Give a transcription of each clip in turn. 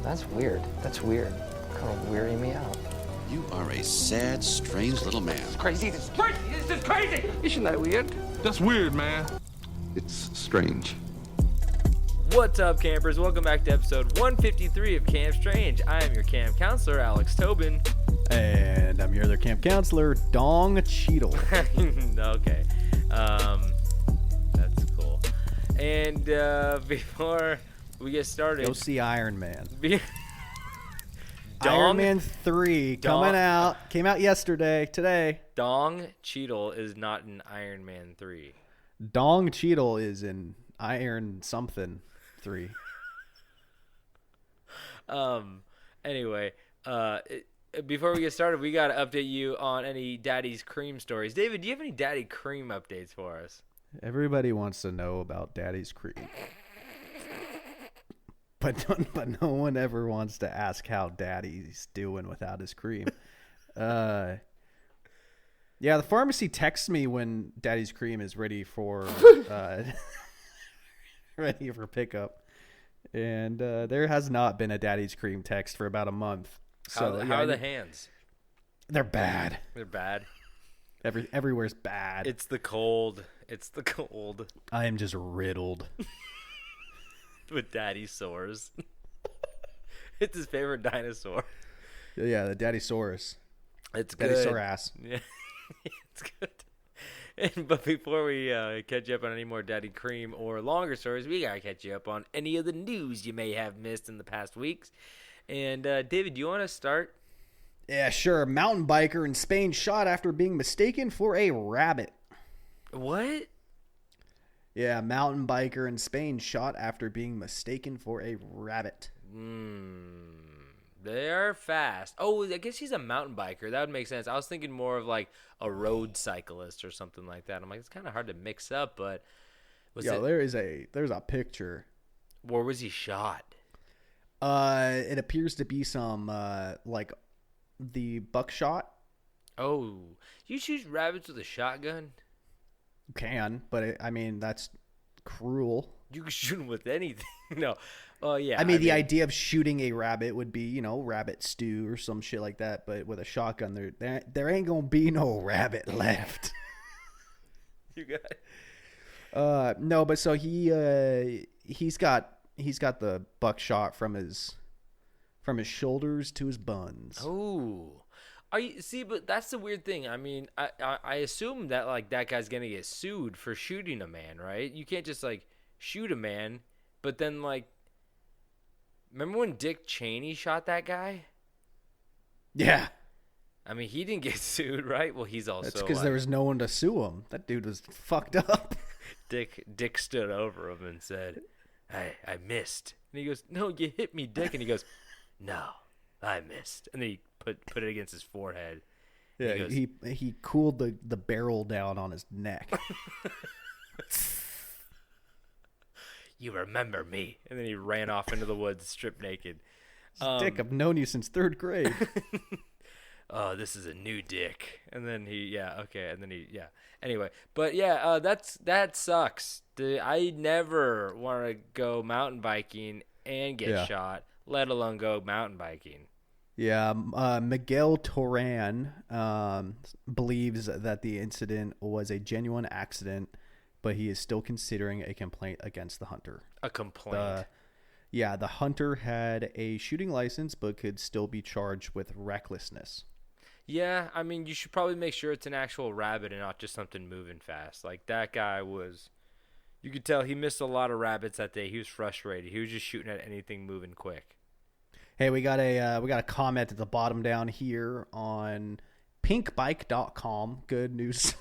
That's weird. That's weird. Kind of weirding me out. You are a sad, strange little man. It's crazy. This is crazy. This is crazy. Isn't that weird? That's weird, man. It's strange. What's up, campers? Welcome back to episode 153 of Camp Strange. I am your camp counselor, Alex Tobin. And I'm your other camp counselor, Dong Cheadle. Okay. That's cool. And before we get started... Go see Iron Man. Dong, Iron Man 3 coming out. Came out today. Dong Cheadle is not in Iron Man 3. Dong Cheadle is in Iron something 3. Anyway, before we get started, we got to update you on any Daddy's Cream stories. David, do you have any Daddy Cream updates for us? Everybody wants to know about Daddy's Cream. But no one ever wants to ask how Daddy's doing without his cream. Yeah, the pharmacy texts me when Daddy's Cream is ready for pickup, and there has not been a Daddy's Cream text for about a month. So How are the hands? They're bad. They're bad. Everywhere's bad. It's the cold. I am just riddled with Daddy sores. It's his favorite dinosaur. Yeah, the Daddysaurus. It's Daddy good. sore ass. Yeah, it's good. But before we catch you up on any more Daddy Cream or longer stories, we gotta catch you up on any of the news you may have missed in the past weeks. And David, do you want to start? Yeah, sure. Mountain biker in Spain shot after being mistaken for a rabbit. What? Yeah, mountain biker in Spain shot after being mistaken for a rabbit. They are fast. Oh, I guess he's a mountain biker. That would make sense. I was thinking more of like a road cyclist or something like that. I'm like, it's kind of hard to mix up, but there's a picture. Where was he shot? It appears to be some like the buckshot. Oh, you shoot rabbits with a shotgun? You can, but I mean that's cruel. You can shoot them with anything. No. Oh, yeah. I mean, the idea of shooting a rabbit would be, rabbit stew or some shit like that. But with a shotgun, there ain't gonna be no rabbit left. You got it. No, but so he's got the buckshot from his shoulders to his buns. Oh. But that's the weird thing. I mean, I assume that like that guy's gonna get sued for shooting a man, right? You can't just like shoot a man, but then like, remember when Dick Cheney shot that guy? Yeah. I mean, he didn't get sued, right? Well, he's also. That's because there was no one to sue him. That dude was fucked up. Dick stood over him and said, I missed. And he goes, no, you hit me, Dick. And he goes, no, I missed. And then he put it against his forehead. Yeah, he cooled the barrel down on his neck. You remember me. And then he ran off into the woods stripped naked. Dick, I've known you since 3rd grade. Oh, this is a new Dick. And then anyway, but that sucks. I never want to go mountain biking and get shot, let alone go mountain biking. Yeah, Miguel Toran believes that the incident was a genuine accident, but he is still considering a complaint against the hunter. A complaint? The hunter had a shooting license, but could still be charged with recklessness. Yeah, I mean, you should probably make sure it's an actual rabbit and not just something moving fast. Like, that guy was... You could tell he missed a lot of rabbits that day. He was frustrated. He was just shooting at anything moving quick. Hey, we got a comment at the bottom down here on pinkbike.com. Good news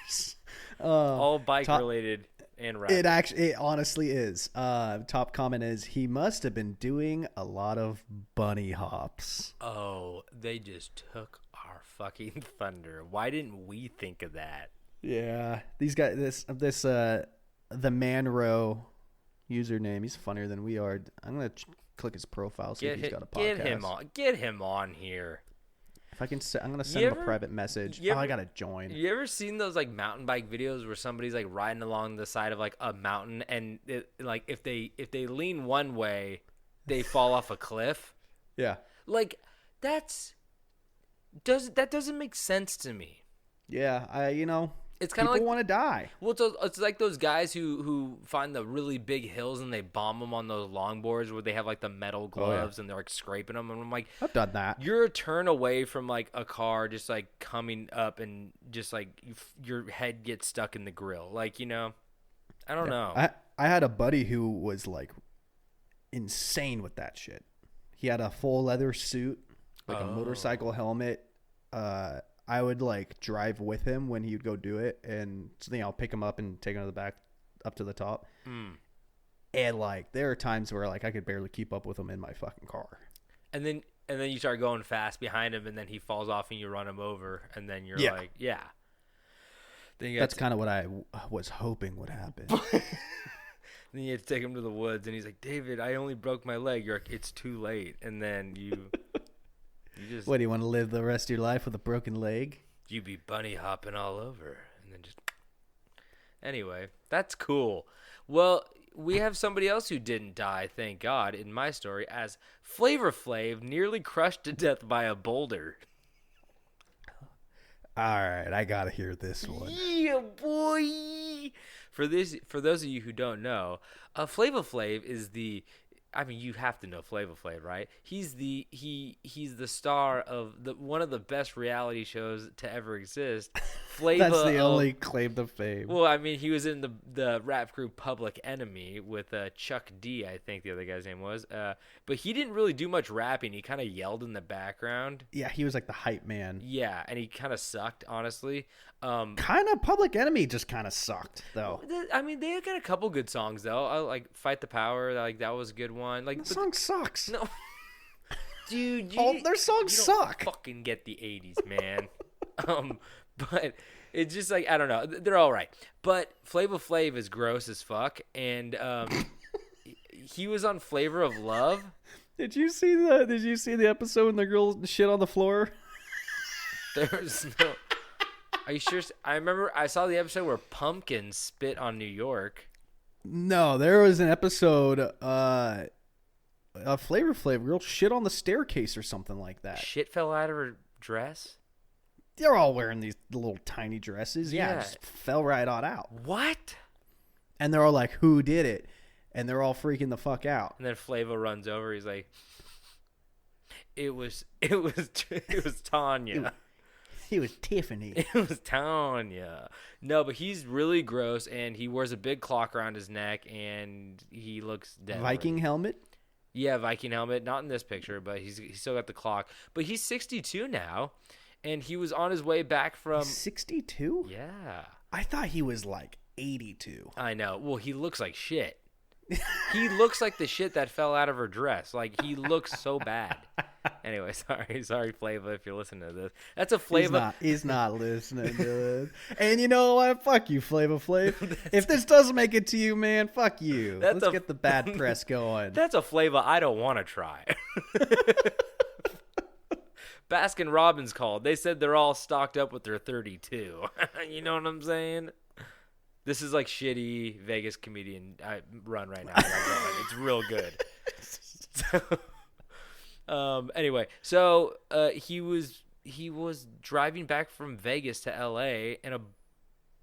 source. All bike related and rabbit. It honestly is. Top comment is, he must have been doing a lot of bunny hops. Oh, they just took our fucking thunder. Why didn't we think of that? Yeah, these guys. This the Manro username. He's funnier than we are. I'm gonna click his profile. See if he's got a podcast. Get him on here. If I can, I'm gonna send him a private message. I gotta join. You ever seen those like mountain bike videos where somebody's like riding along the side of like a mountain and like if they lean one way, they fall off a cliff. Yeah. Like that doesn't make sense to me. Yeah, It's kind of people like want to die. well, it's like those guys who find the really big hills and they bomb them on those longboards where they have like the metal gloves and they're like scraping them. And I'm like, I've done that. you're a turn away from like a car just like coming up and just like your head gets stuck in the grill. Like, I don't know. I had a buddy who was like insane with that shit. He had a full leather suit, like a motorcycle helmet. I would like drive with him when he would go do it, and I'll pick him up and take him to the back, up to the top. And like there are times where like I could barely keep up with him in my fucking car. And then you start going fast behind him, and then he falls off, and you run him over, and then you're like, yeah. Then That's kind of what I was hoping would happen. Then you have to take him to the woods, and he's like, David, I only broke my leg. You're like, it's too late. And then you just... What, do you want to live the rest of your life with a broken leg? You be bunny hopping all over. And then just... Anyway, that's cool. Well, we have somebody else who didn't die, thank God, in my story, as Flavor Flav nearly crushed to death by a boulder. All right, I gotta hear this one. Yeah, boy. For those of you who don't know, Flavor Flav is the. I mean, you have to know Flavor Flav, right? He's the star of one of the best reality shows to ever exist. Flavor. That's the only claim to fame. Well, I mean, he was in the rap group Public Enemy with Chuck D, I think the other guy's name was. But he didn't really do much rapping. He kind of yelled in the background. Yeah, he was like the hype man. Yeah, and he kind of sucked, honestly. Kind of Public Enemy just kind of sucked, though. I mean, they got a couple good songs though. I like "Fight the Power," like that was a good one. Like The song sucks. no, dude, Their songs you suck. don't fucking get the '80s, man. But it's just like I don't know. They're all right, but Flavor Flav is gross as fuck, and he was on Flavor of Love. Did you see the episode when the girl shit on the floor? There's no. Are you sure? I remember I saw the episode where Pumpkin spit on New York. No, there was an episode. A Flavor Flav girl shit on the staircase or something like that. Shit fell out of her dress. They're all wearing these little tiny dresses. Yeah, Yeah. just fell right on out. What? And they're all like, "Who did it?" And they're all freaking the fuck out. And then Flavo runs over. He's like, "It was Tanya. It was Tiffany. It was Tanya." No, but he's really gross, and he wears a big clock around his neck, and he looks dead. Viking helmet. Yeah, Viking helmet. Not in this picture, but he's still got the clock. But he's 62 now, and he was on his way back from 62? Yeah. I thought he was like 82. I know. Well, he looks like shit. He looks like the shit that fell out of her dress. Like, he looks so bad. Anyway, sorry, Flava, if you're listening to this. That's a Flava. He's not listening to this. And you know what? Fuck you, Flava Flav. If this doesn't make it to you, man, fuck you. Let's get the bad press going. That's a Flava I don't want to try. Baskin Robbins called. They said they're all stocked up with their 32. You know what I'm saying? This is like shitty Vegas comedian run right now. It's real good. Anyway, so he was driving back from Vegas to LA, and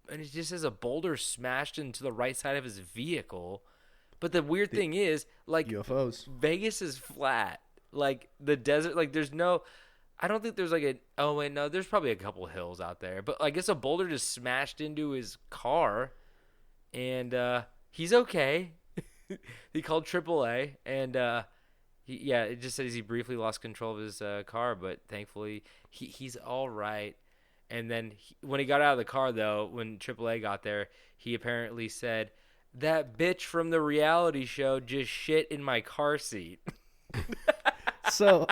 it just says a boulder smashed into the right side of his vehicle. But the weird thing is, like, UFOs. Vegas is flat. Like the desert, like there's no. I don't think there's like a. Oh wait, no. There's probably a couple hills out there, but I guess a boulder just smashed into his car, and he's okay. He called AAA, and it just says he briefly lost control of his car, but thankfully he's all right. And then when he got out of the car, though, when AAA got there, he apparently said, "That bitch from the reality show just shit in my car seat." So,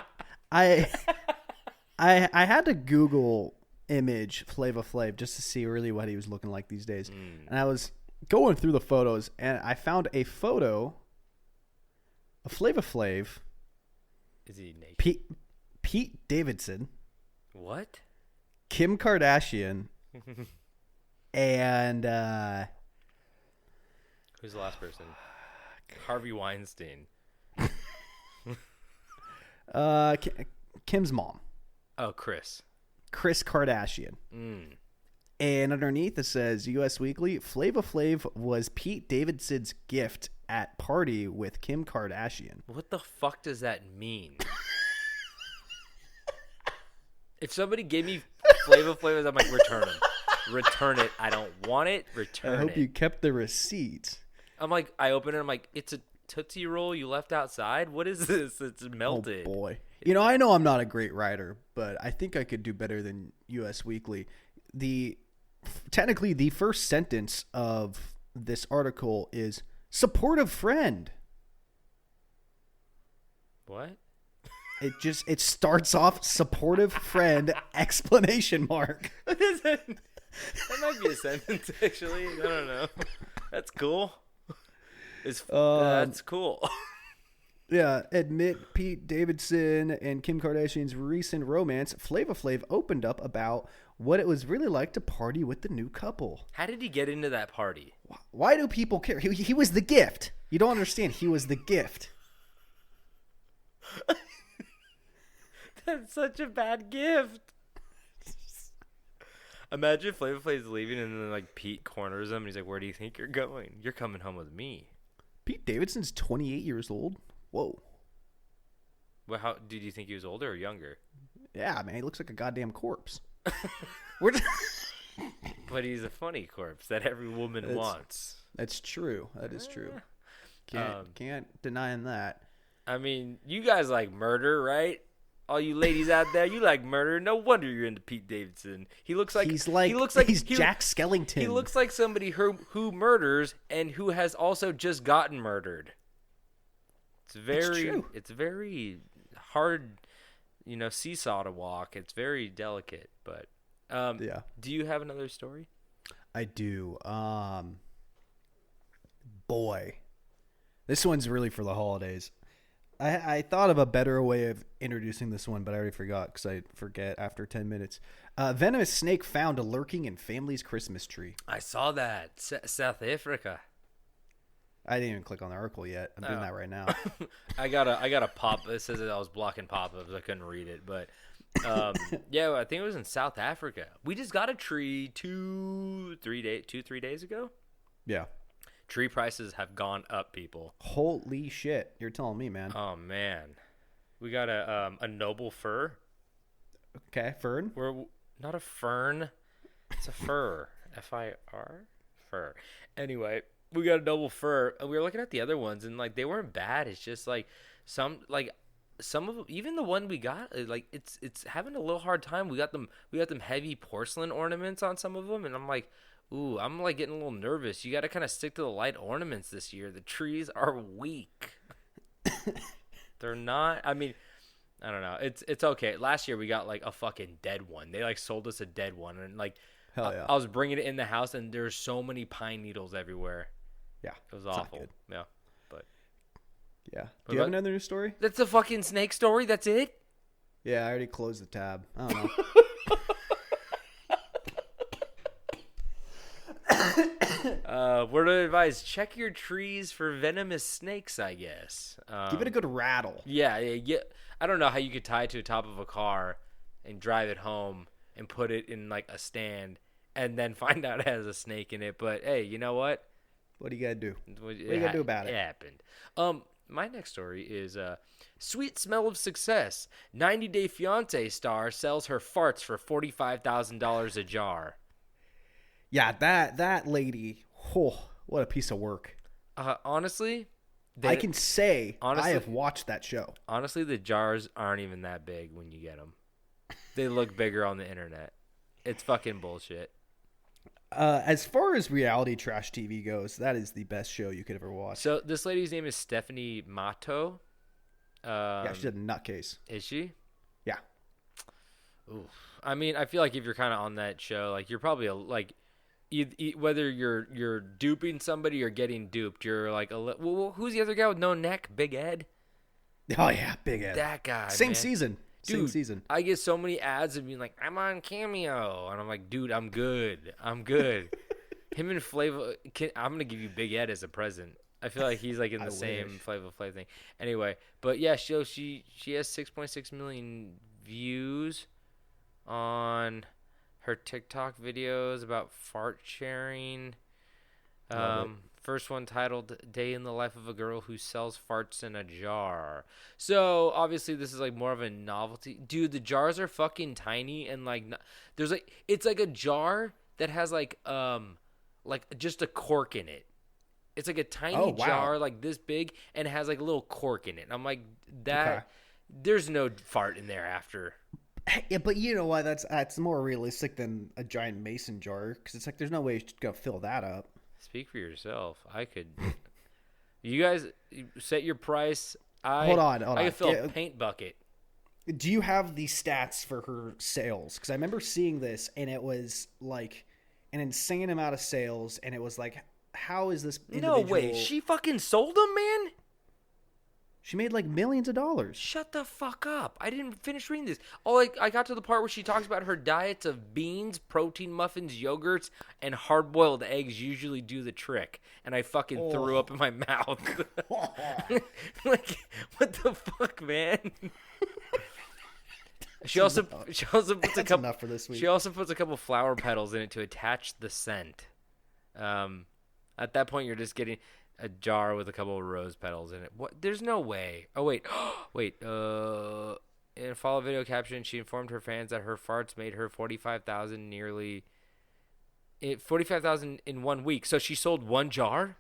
I had to Google image Flava Flav just to see really what he was looking like these days. And I was going through the photos, and I found a photo of Flava Flav. Is he naked? Pete Davidson. What? Kim Kardashian. And who's the last person? Harvey Weinstein. Kim's mom, Oh, Chris. Kris Kardashian. And underneath it says, U.S. Weekly, Flava Flav was Pete Davidson's gift at party with Kim Kardashian. What the fuck does that mean? If somebody gave me Flava Flavors, I'm like, return them. Return it. I don't want it. Return it. I hope you kept the receipt. I'm like, I open it. I'm like, it's a Tootsie Roll you left outside? What is this? It's melted. Oh, boy. You know, I know I'm not a great writer, but I think I could do better than U.S. Weekly. Technically, the first sentence of this article is supportive friend. What? It starts off supportive friend exclamation mark. What is it? That might be a sentence, actually. I don't know. That's cool. That's cool. Yeah, admit Pete Davidson and Kim Kardashian's recent romance. Flava Flav opened up about what it was really like to party with the new couple. How did he get into that party? Why do people care? He was the gift. You don't understand. He was the gift. That's such a bad gift. Imagine Flava Flav's leaving and then like Pete corners him and he's like, "Where do you think you're going? You're coming home with me." Pete Davidson's 28 years old. Whoa. Well, how did you think he was older or younger? Yeah, man, he looks like a goddamn corpse. But he's a funny corpse that every woman wants. That's true. That is true. Can't deny that. I mean, you guys like murder, right? All you ladies out there, you like murder. No wonder you're into Pete Davidson. He looks like he's Jack Skellington. He looks like somebody who murders and who has also just gotten murdered. It's very hard, seesaw to walk. It's very delicate, but yeah. Do you have another story? I do. Boy, this one's really for the holidays. I thought of a better way of introducing this one, but I already forgot because I forget after 10 minutes. Venomous snake found lurking in family's Christmas tree. I saw that. South Africa. I didn't even click on the article yet. I'm doing that right now. I got a pop. It says that I was blocking pop-ups. I couldn't read it, but yeah, I think it was in South Africa. We just got a tree 2-3 days ago. Yeah. Tree prices have gone up, people. Holy shit. You're telling me, man. Oh, man. We got a noble fir. Okay, fern? We're not a fern. It's a fir. F-I-R? Fir. Anyway, we got a noble fir. And we were looking at the other ones, and, like, they weren't bad. It's just, like, some of them, even the one we got, like, it's having a little hard time. We got them heavy porcelain ornaments on some of them, and I'm like, ooh, I'm like getting a little nervous. You got to kind of stick to the light ornaments this year. The trees are weak. They're not. I mean, I don't know. It's okay. Last year we got like a fucking dead one. They like sold us a dead one, and like, hell yeah. I was bringing it in the house, and there's so many pine needles everywhere. Yeah, it was awful. Yeah, but yeah. Do you have another news story? That's a fucking snake story. That's it. Yeah, I already closed the tab. I don't know. Word of advice: check your trees for venomous snakes. I guess. Give it a good rattle. Yeah. I don't know how you could tie it to the top of a car and drive it home and put it in like a stand and then find out it has a snake in it. But hey, you know what? What do you gotta do? What do you gotta do about it? It happened. My next story is sweet smell of success. 90 Day Fiancé star sells her farts for $45,000 a jar. Yeah, that lady, oh, what a piece of work. Honestly, I can say I have watched that show. Honestly, the jars aren't even that big when you get them. They look bigger on the internet. It's fucking bullshit. As far as reality trash TV goes, that is the best show you could ever watch. So this lady's name is Stephanie Matto. Yeah, she's a nutcase. Is she? Yeah. Oof. I mean, I feel like if you're kind of on that show, like you're probably whether you're duping somebody or getting duped, you're like well, who's the other guy with no neck? Big Ed. Oh yeah, Big Ed. That guy. Same man. season. Dude, same season. I get so many ads of being like, I'm on Cameo, and I'm like, dude, I'm good. Him and Flava, I'm gonna give you Big Ed as a present. I feel like he's like in the same wish. Flavor Flav thing. Anyway, but yeah, she has 6.6 million views on her TikTok videos about fart sharing. Love it. First one titled "Day in the Life of a Girl Who Sells Farts in a Jar." So obviously this is like more of a novelty, dude. The jars are fucking tiny and like there's like it's like a jar that has like just a cork in it. It's like a tiny jar like this big and it has like a little cork in it. And I'm like that. Okay. There's no fart in there after. Yeah, but you know what? That's more realistic than a giant mason jar because it's like there's no way you're gonna fill that up. Speak for yourself. I could. You guys set your price. Hold on. I could fill a paint bucket. Do you have the stats for her sales? Because I remember seeing this, and it was like an insane amount of sales, and it was like, how is this individual... No way. She fucking sold them, man? She made like millions of dollars. Shut the fuck up. I didn't finish reading this. Oh, I got to the part where she talks about her diets of beans, protein muffins, yogurts, and hard-boiled eggs usually do the trick. And I fucking threw up in my mouth. Like, what the fuck, man? She also puts a couple enough for this week. She also puts a couple flower petals in it to attach the scent. At that point, you're just getting a jar with a couple of rose petals in it. What? There's no way. Oh wait, wait. In a follow video caption, she informed her fans that her farts made her $45,000 in 1 week. So she sold one jar.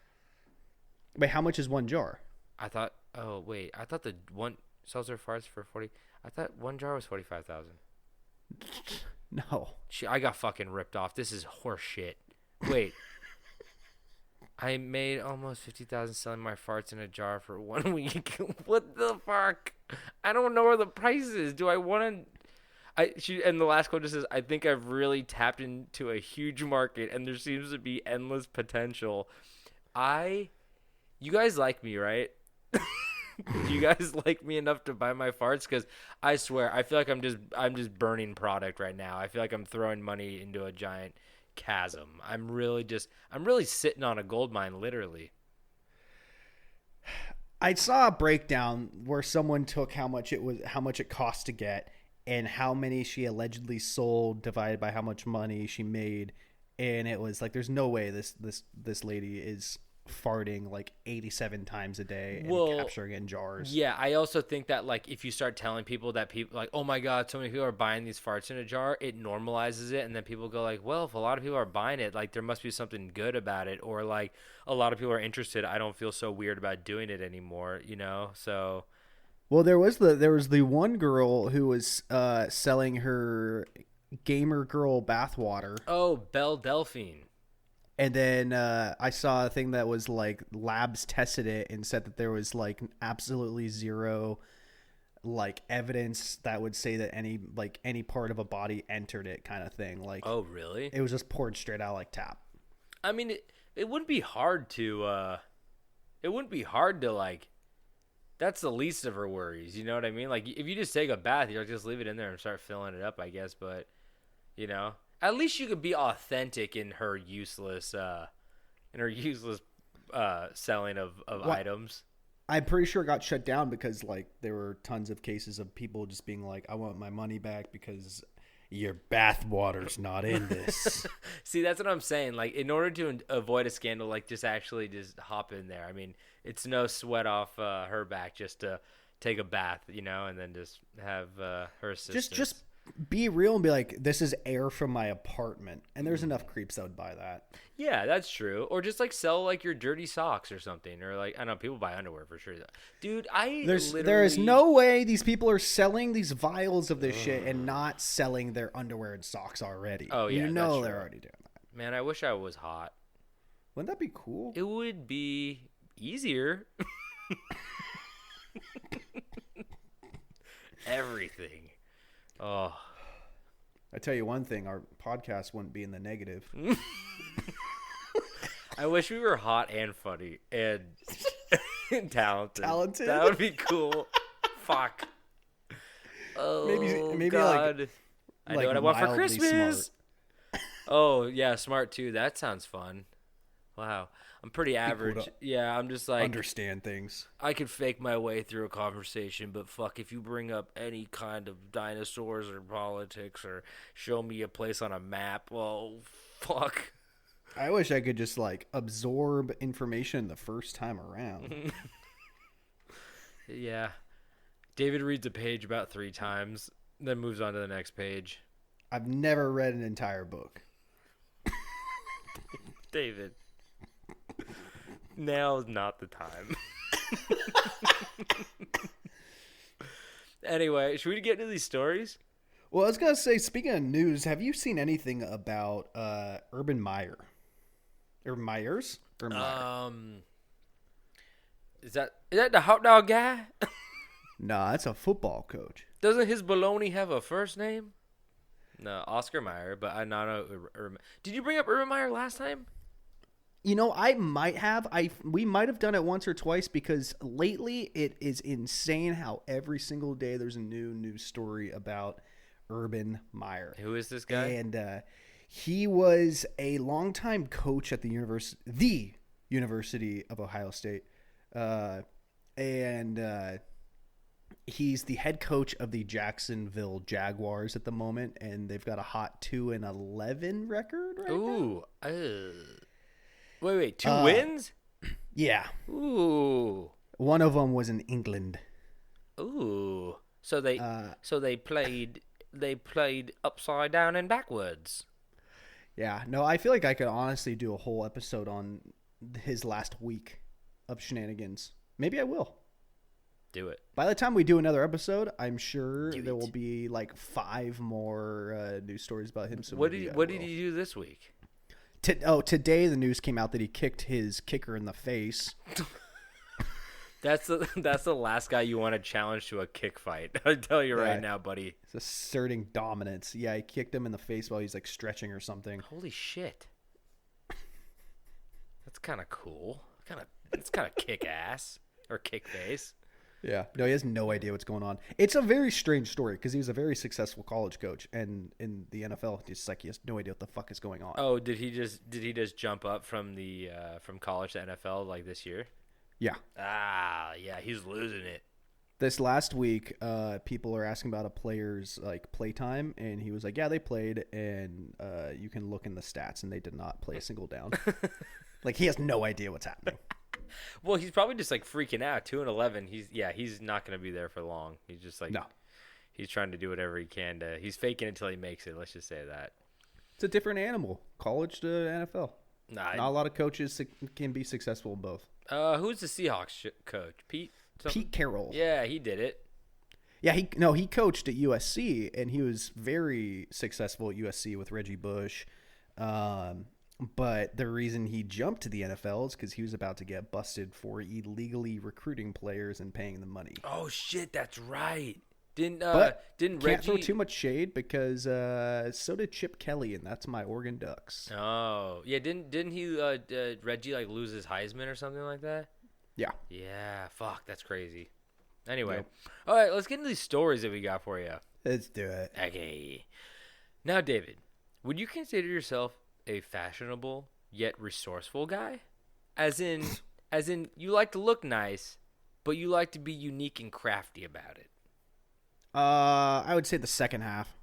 Wait, how much is one jar? I thought. Oh wait, I thought the one sells her farts for 40. I thought one jar was 45,000. No. I got fucking ripped off. This is horse shit. Wait. I made almost 50,000 selling my farts in a jar for 1 week. What the fuck? I don't know where the price is. Do I want to? And the last quote just says, "I think I've really tapped into a huge market, and there seems to be endless potential." You guys like me, right? Do you guys like me enough to buy my farts? Because I swear, I feel like I'm just burning product right now. I feel like I'm throwing money into a giant chasm. I'm really sitting on a gold mine, literally. I saw a breakdown where someone took how much it cost to get and how many she allegedly sold divided by how much money she made, and it was like there's no way this lady is farting like 87 times a day and capturing it in jars. Yeah, I also think that like if you start telling people that people like, oh my god, so many people are buying these farts in a jar, it normalizes it, and then people go like, well, if a lot of people are buying it, like there must be something good about it, or like a lot of people are interested. I don't feel so weird about doing it anymore, you know? So well, there was the one girl who was selling her gamer girl bathwater. Oh, Belle Delphine. And then I saw a thing that was like labs tested it and said that there was like absolutely zero like evidence that would say that any part of a body entered it, kind of thing. Like, oh really? It was just poured straight out like tap. I mean, it wouldn't be hard to like. That's the least of her worries. You know what I mean? Like if you just take a bath, you're like, just leave it in there and start filling it up, I guess. But you know. At least you could be authentic in her useless selling of items. I'm pretty sure it got shut down because like there were tons of cases of people just being like, I want my money back because your bath water's not in this. See, that's what I'm saying. Like in order to avoid a scandal, like just hop in there. I mean, it's no sweat off her back just to take a bath, you know, and then just have her assistance. Just be real and be like, this is air from my apartment, and there's enough creeps that would buy that. Yeah, that's true. Or just like sell like your dirty socks or something, or like I know people buy underwear for sure. Dude, there is no way these people are selling these vials of this shit and not selling their underwear and socks already. Oh yeah, you know they're already doing that. Man, I wish I was hot. Wouldn't that be cool? It would be easier. Everything. Oh, I tell you one thing, our podcast wouldn't be in the negative. I wish we were hot and funny and talented. Talented? That would be cool. Fuck. Oh, maybe God. like I know what I want for mildly Christmas. smart. Oh, yeah, smart too. That sounds fun. Wow. I'm pretty average. Yeah, I'm just like Understand things. I could fake my way through a conversation, but fuck, if you bring up any kind of dinosaurs or politics or show me a place on a map, well, fuck. I wish I could just like absorb information the first time around. Yeah. David reads a page about 3 times, then moves on to the next page. I've never read an entire book. David. Now's not the time. Anyway, should we get into these stories? Well, I was gonna say, speaking of news, have you seen anything about Urban Meyer? Urban Myers? Urban Meyer. Is that the hot dog guy? Nah, that's a football coach. Doesn't his baloney have a first name? No, Oscar Mayer, but I not know. Did you bring up Urban Meyer last time? You know, I might have. We might have done it once or twice because lately it is insane how every single day there's a new news story about Urban Meyer. Who is this guy? And he was a longtime coach at the University of Ohio State, and he's the head coach of the Jacksonville Jaguars at the moment, and they've got a hot 2-11 record right now. Ooh. Wait, 2 wins? Yeah. Ooh. One of them was in England. Ooh. So they played upside down and backwards. Yeah. No, I feel like I could honestly do a whole episode on his last week of shenanigans. Maybe I will. Do it. By the time we do another episode, I'm sure there will be like 5 more news stories about him. So what did he do this week? Today the news came out that he kicked his kicker in the face. That's the last guy you want to challenge to a kick fight. I tell you right now, buddy. He's asserting dominance. Yeah, he kicked him in the face while he's like stretching or something. Holy shit. That's kind of cool. It's kind of kick ass or kick face. Yeah. No, he has no idea what's going on. It's a very strange story because he was a very successful college coach, and in the NFL, it's like he has no idea what the fuck is going on. Oh, did he just jump up from from college to NFL like this year? Yeah. Yeah, he's losing it. This last week, people are asking about a player's like play time, and he was like, "Yeah, they played, and you can look in the stats, and they did not play a single down." Like he has no idea what's happening. Well, he's probably just like freaking out. 2-11. He's not gonna be there for long. He's just like he's trying to do whatever he can to. He's faking it until he makes it. Let's just say that. It's a different animal, college to NFL. Not a lot of coaches can be successful in both. Who's the Seahawks coach? Pete Carroll. Yeah, he did it. Yeah, he coached at USC, and he was very successful at USC with Reggie Bush. But the reason he jumped to the NFL is because he was about to get busted for illegally recruiting players and paying them money. Oh shit, that's right. Didn't can't Reggie throw too much shade because so did Chip Kelly, and that's my Oregon Ducks. Oh yeah, didn't he Reggie like lose his Heisman or something like that? Yeah. Yeah, fuck, that's crazy. Anyway, all right, let's get into these stories that we got for you. Let's do it. Okay. Now, David, would you consider yourself a fashionable yet resourceful guy? As in you like to look nice, but you like to be unique and crafty about it. I would say the second half.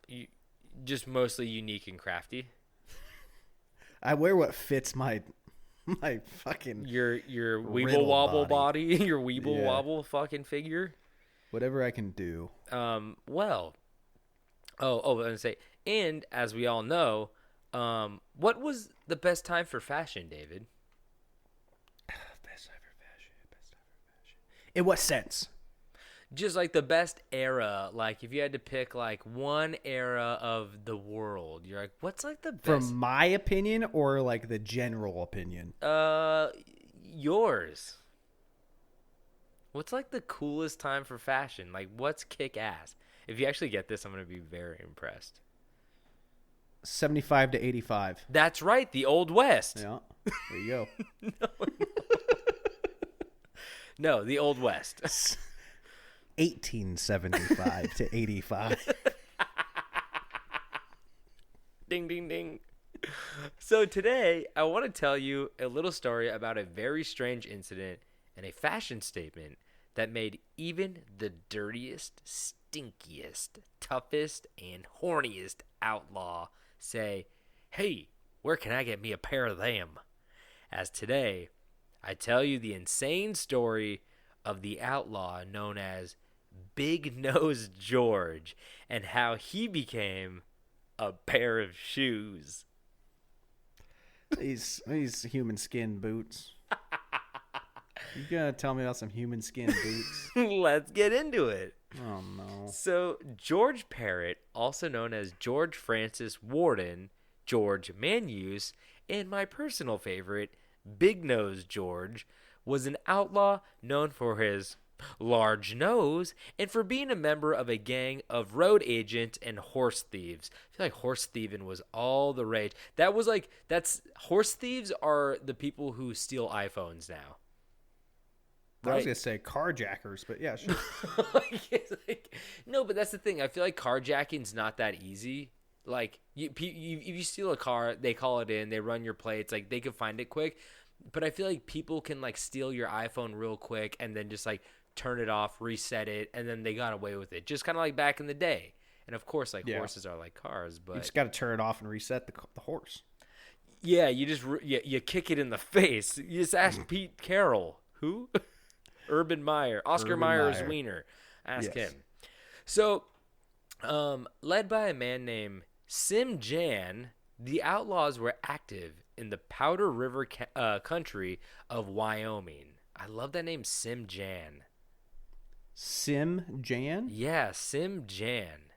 You just mostly unique and crafty. I wear what fits my fucking your weeble wobble body, your weeble wobble fucking figure. Whatever I can do. Well. I was gonna say, and as we all know, what was the best time for fashion, David? Best time for fashion. In what sense? Just like the best era. Like if you had to pick like one era of the world, you're like, what's like the best? From my opinion or like the general opinion? Yours. What's like the coolest time for fashion? Like what's kick ass? If you actually get this, I'm going to be very impressed. 75 to 85. That's right, the Old West. Yeah, there you go. No, the Old West. 1875 to 85. Ding, ding, ding. So today, I want to tell you a little story about a very strange incident and a fashion statement that made even the dirtiest, stinkiest, toughest, and horniest outlaw say, "Hey, where can I get me a pair of them?" As today, I tell you the insane story of the outlaw known as Big Nose George and how he became a pair of shoes. These human skin boots. You gonna tell me about some human skin boots? Let's get into it. Oh no. So, George Parrott, also known as George Francis Warden, George Manuse, and my personal favorite, Big Nose George, was an outlaw known for his large nose and for being a member of a gang of road agents and horse thieves. I feel like horse thieving was all the rage. Horse thieves are the people who steal iPhones now. I was gonna say carjackers, but yeah, sure. No, but that's the thing. I feel like carjacking's not that easy. Like, if you steal a car, they call it in, they run your plates, like they can find it quick. But I feel like people can like steal your iPhone real quick and then just like turn it off, reset it, and then they got away with it. Just kind of like back in the day. And of course, like horses are like cars, but You just got to turn it off and reset the horse. yeah, you just you kick it in the face. You just ask Pete Carroll, who, Urban Meyer, Oscar Mayer's wiener. Ask him. So, led by a man named Sim Jan, the outlaws were active in the Powder River country of Wyoming. I love that name, Sim Jan. Sim Jan? Yeah, Sim Jan.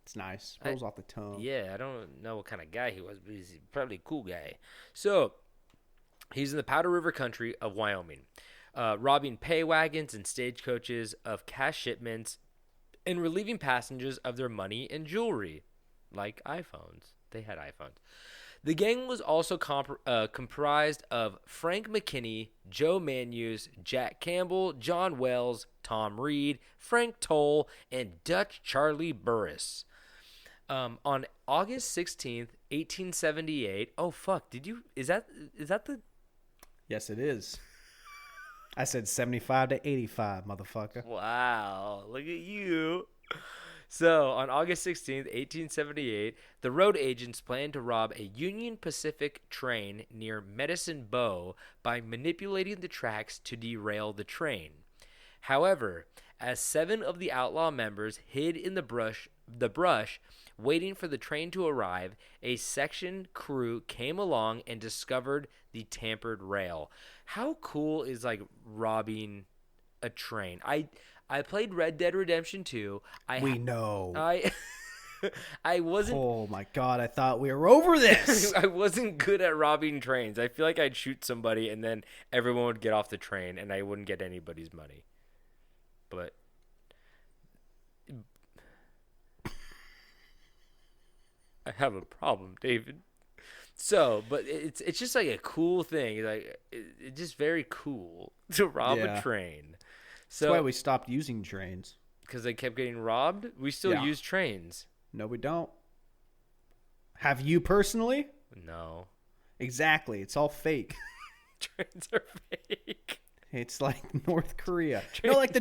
It's nice. Rolls off the tongue. Yeah, I don't know what kind of guy he was, but he's probably a cool guy. So, he's in the Powder River country of Wyoming, robbing pay wagons and stagecoaches of cash shipments and relieving passengers of their money and jewelry, like iPhones. They had iPhones. The gang was also comprised of Frank McKinney, Joe Manuse, Jack Campbell, John Wells, Tom Reed, Frank Toll, and Dutch Charlie Burris. On August 16th, 1878. Oh fuck, is that the Yes, it is. I said 75 to 85, motherfucker. Wow, look at you. So, on August 16th, 1878, the road agents planned to rob a Union Pacific train near Medicine Bow by manipulating the tracks to derail the train. However, as 7 of the outlaw members hid in the brush waiting for the train to arrive, a section crew came along and discovered the tampered rail. How cool is like robbing a train? I played Red Dead Redemption 2. We know. I wasn't. Oh my god! I thought we were over this. I wasn't good at robbing trains. I feel like I'd shoot somebody and then everyone would get off the train and I wouldn't get anybody's money. But I have a problem, David. So, but it's just like a cool thing. Like it's just very cool to rob a train. So, that's why we stopped using trains. Because they kept getting robbed? We still use trains. No, we don't. Have you personally? No. Exactly. It's all fake. Trains are fake. It's like North Korea. No, like the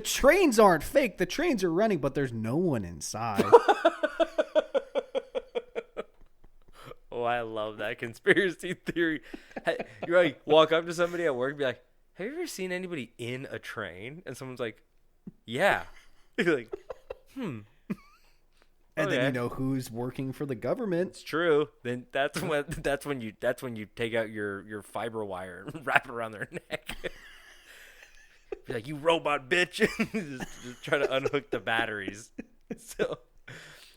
trains aren't fake. The trains are running, but there's no one inside. Oh, I love that conspiracy theory. You like walk up to somebody at work and be like, "Have you ever seen anybody in a train?" And someone's like, "Yeah." You're like, And then you know who's working for the government. It's true. Then that's when you take out your fiber wire and wrap it around their neck. Be like, "You robot bitch." just try to unhook the batteries.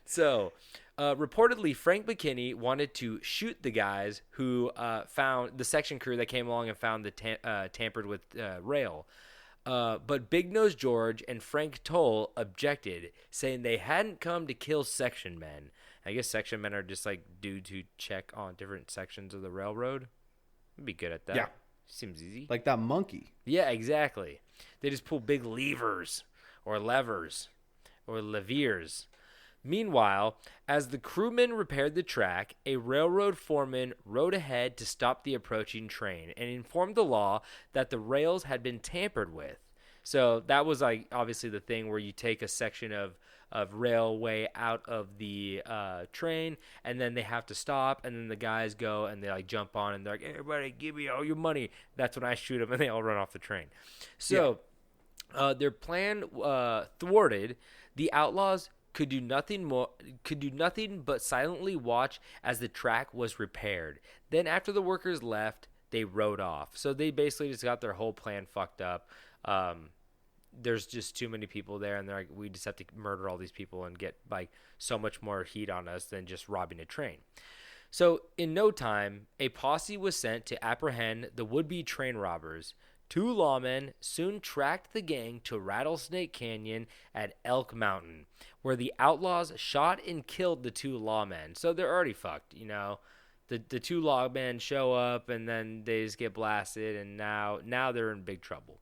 So reportedly, Frank McKinney wanted to shoot the guys who found the section crew that came along and found the tampered with rail. But Big Nose George and Frank Toll objected, saying they hadn't come to kill section men. I guess section men are just like dudes who check on different sections of the railroad. I'd be good at that. Yeah. Seems easy. Like that monkey. Yeah, exactly. They just pull big levers or levers or leviers. Meanwhile, as the crewmen repaired the track, a railroad foreman rode ahead to stop the approaching train and informed the law that the rails had been tampered with. So that was like obviously the thing where you take a section of railway out of the train, and then they have to stop, and then the guys go and they like jump on and they're like, everybody give me all your money. That's when I shoot them and they all run off the train. So their plan thwarted. The outlaws could do nothing but silently watch as the track was repaired. Then after the workers left, they rode off. So they basically just got their whole plan fucked up. There's just too many people there, and they're like, we just have to murder all these people and get like so much more heat on us than just robbing a train. So in no time, a posse was sent to apprehend the would-be train robbers. 2 lawmen soon tracked the gang to Rattlesnake Canyon at Elk Mountain, where the outlaws shot and killed the 2 lawmen. So they're already fucked, you know. The 2 lawmen show up, and then they just get blasted, and now they're in big trouble.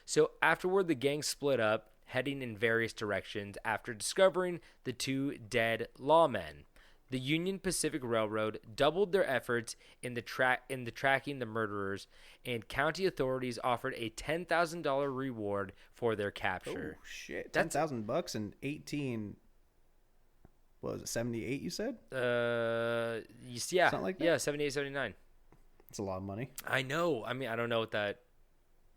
So afterward, the gang split up, heading in various directions after discovering the 2 dead lawmen. The Union Pacific Railroad doubled their efforts in the tracking the murderers, and county authorities offered a $10,000 reward for their capture. Oh shit! $10,000 and 18. What was it? 78? You said? Yeah, something like that. Yeah, 78, 79. It's a lot of money. I know. I mean, I don't know what that.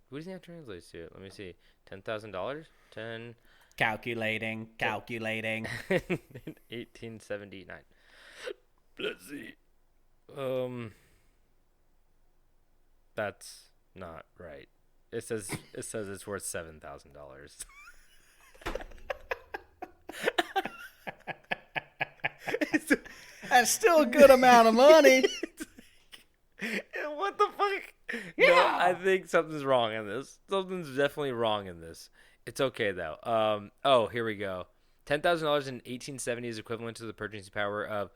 What does that translate to? Let me see. $10,000. 10. Calculating. 1879. Let's see. That's not right. It says it's worth $7,000. That's still a good amount of money. What the fuck? Yeah. No, I think something's wrong in this. Something's definitely wrong in this. It's okay though. Oh, here we go. $10,000 in 1870 is equivalent to the purchasing power of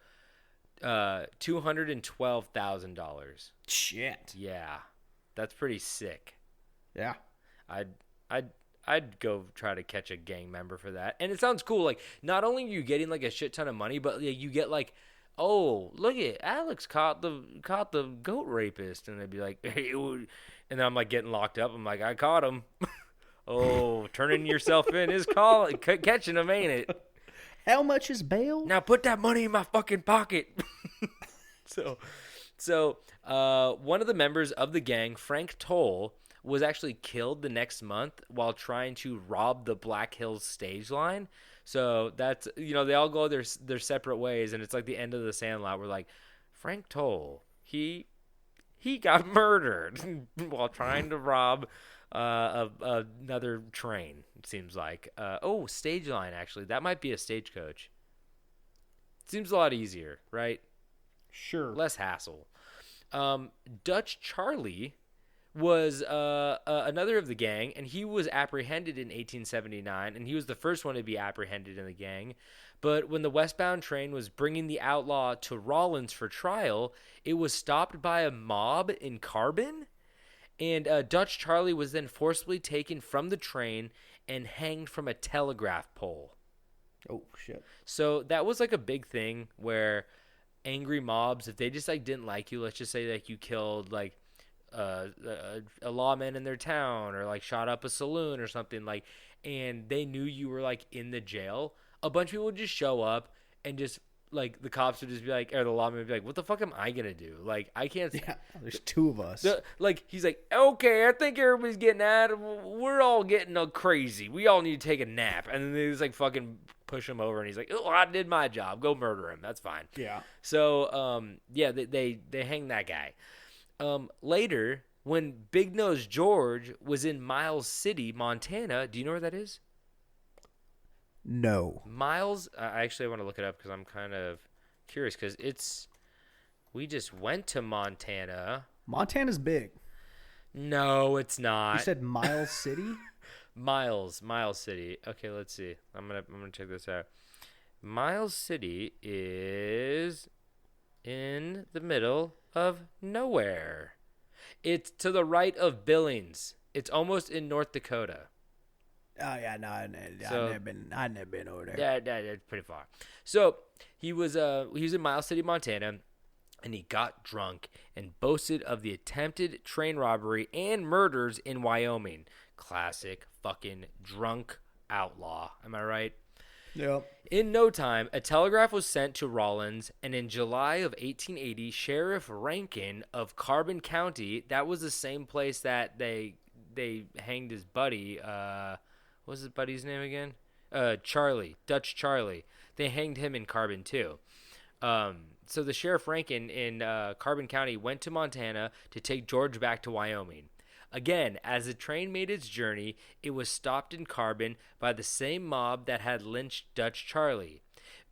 $212,000. Shit. Yeah, that's pretty sick. Yeah. I'd go try to catch a gang member for that. And it sounds cool. Like, not only are you getting like a shit ton of money, but you get like, oh, look at Alex caught the goat rapist, and they'd be like, hey, and then I'm like getting locked up. I'm like, I caught him. Oh, turning yourself in is catching him, ain't it? How much is bail? Now put that money in my fucking pocket. So one of the members of the gang, Frank Toll, was actually killed the next month while trying to rob the Black Hills stage line. So that's, they all go their separate ways, and it's like the end of the Sandlot where like Frank Toll, he got murdered while trying to rob another train, it seems like. Stage line, actually. That might be a stagecoach. Seems a lot easier, right? Sure. Less hassle. Dutch Charlie was another of the gang, and he was apprehended in 1879, and he was the first one to be apprehended in the gang. But when the westbound train was bringing the outlaw to Rawlins for trial, it was stopped by a mob in Carbon, and Dutch Charlie was then forcibly taken from the train and hanged from a telegraph pole. Oh, shit. So that was like a big thing where angry mobs, if they just like didn't like you, let's just say like you killed like a lawman in their town, or like shot up a saloon or something, like, and they knew you were like in the jail, a bunch of people would just show up, and just like the cops would just be like, or the lawman would be like, what the fuck am I gonna do? Like, I can't. Yeah, there's 2 of us. Like, he's like, okay, I think everybody's getting out of, we're all getting crazy, we all need to take a nap, and then they just like fucking push him over, and he's like, oh, I did my job, go murder him, that's fine. Yeah. So they hang that guy. Later, when Big Nose George was in Miles City, Montana, do you know where that is? No. Miles, I actually want to look it up because I'm kind of curious, because we just went to Montana. Montana's big. No, it's not. You said Miles City? Miles City. Okay, let's see. I'm gonna check this out. Miles City is in the middle of nowhere. It's to the right of Billings. It's almost in North Dakota. Oh yeah, no, So- I've never been over there. Yeah, that's pretty far. So he was in Miles City, Montana, and he got drunk and boasted of the attempted train robbery and murders in Wyoming. Classic fucking drunk outlaw. Am I right? Yep. In no time, a telegraph was sent to Rawlins, and in July of 1880, Sheriff Rankin of Carbon County, that was the same place that they hanged his buddy. What was his buddy's name again? Charlie, Dutch Charlie. They hanged him in Carbon too. So the Sheriff Rankin in Carbon County went to Montana to take George back to Wyoming. Again, as the train made its journey, it was stopped in Carbon by the same mob that had lynched Dutch Charlie.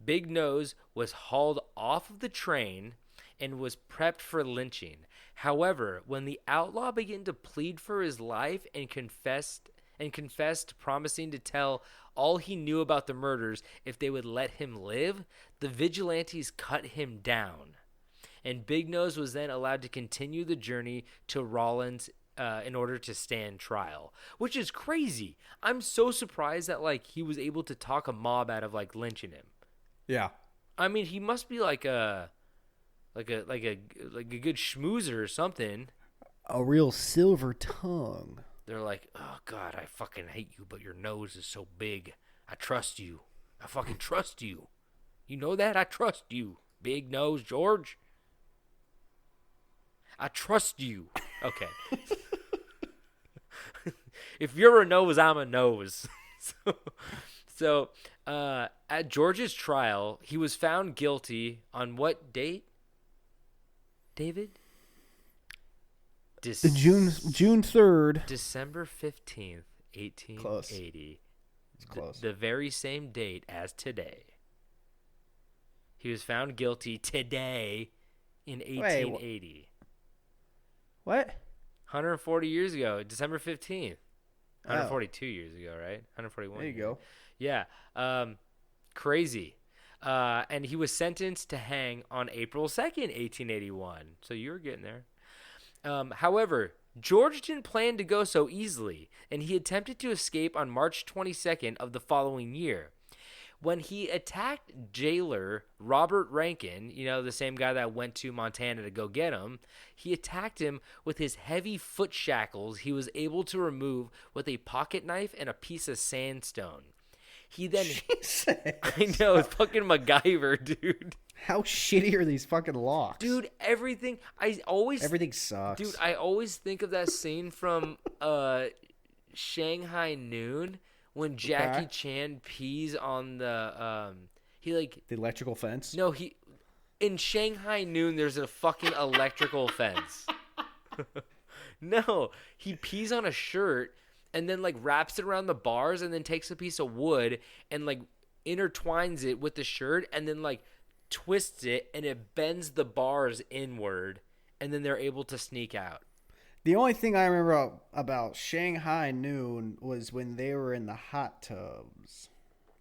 Big Nose was hauled off of the train and was prepped for lynching. However, when the outlaw began to plead for his life and confessed, promising to tell all he knew about the murders if they would let him live, the vigilantes cut him down. And Big Nose was then allowed to continue the journey to Rawlins in order to stand trial, which is crazy. I'm so surprised that like he was able to talk a mob out of like lynching him. Yeah. I mean, he must be like a good schmoozer or something. A real silver tongue. They're like, oh God, I fucking hate you, but your nose is so big. I trust you. I fucking trust you. You know that? I trust you, Big Nose George. I trust you. Okay. If you're a nose, I'm a nose. So, at George's trial, he was found guilty on what date, David? June 3rd. December 15th, 1880. Close. It's close. The very same date as today. He was found guilty today in 1880. What? 140 years ago, December 15th. 142 years ago, right? 141. There you go. Yeah. Crazy. And he was sentenced to hang on April 2nd, 1881. So you were getting there. However, George didn't plan to go so easily, and he attempted to escape on March 22nd of the following year. When he attacked jailer Robert Rankin, you know, the same guy that went to Montana to go get him, he attacked him with his heavy foot shackles he was able to remove with a pocket knife and a piece of sandstone. He then... I know, it's fucking MacGyver, dude. How shitty are these fucking locks? Dude, everything sucks. Dude, I always think of that scene from Shanghai Noon when Jackie Chan pees on the the electrical fence? No, in Shanghai Noon there's a fucking electrical fence. No, he pees on a shirt and then like wraps it around the bars and then takes a piece of wood and like intertwines it with the shirt and then like twists it and it bends the bars inward and then they're able to sneak out. The only thing I remember about Shanghai Noon was when they were in the hot tubs.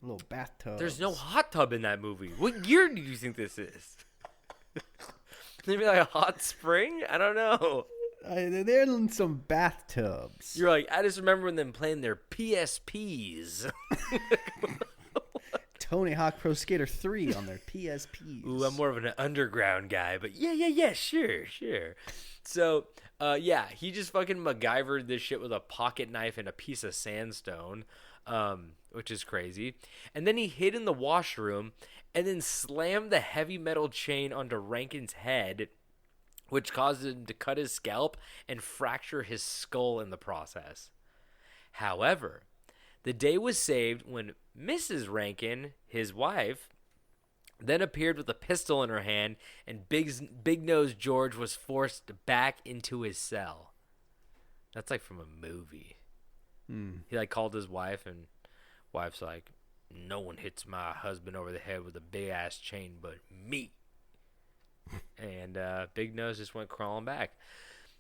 Little bathtubs. There's no hot tub in that movie. What year do you think this is? Maybe like a hot spring? I don't know. They're in some bathtubs. You're like, I just remember them playing their PSPs. Tony Hawk Pro Skater 3 on their PSPs. Ooh, I'm more of an underground guy, but yeah, sure. So, he just fucking MacGyvered this shit with a pocket knife and a piece of sandstone, which is crazy. And then he hid in the washroom and then slammed the heavy metal chain onto Rankin's head, which caused him to cut his scalp and fracture his skull in the process. However, the day was saved when Mrs. Rankin, his wife, then appeared with a pistol in her hand, and Big Nose George was forced back into his cell. That's like from a movie. He like called his wife, and wife's like, no one hits my husband over the head with a big ass chain but me. And Big Nose just went crawling back.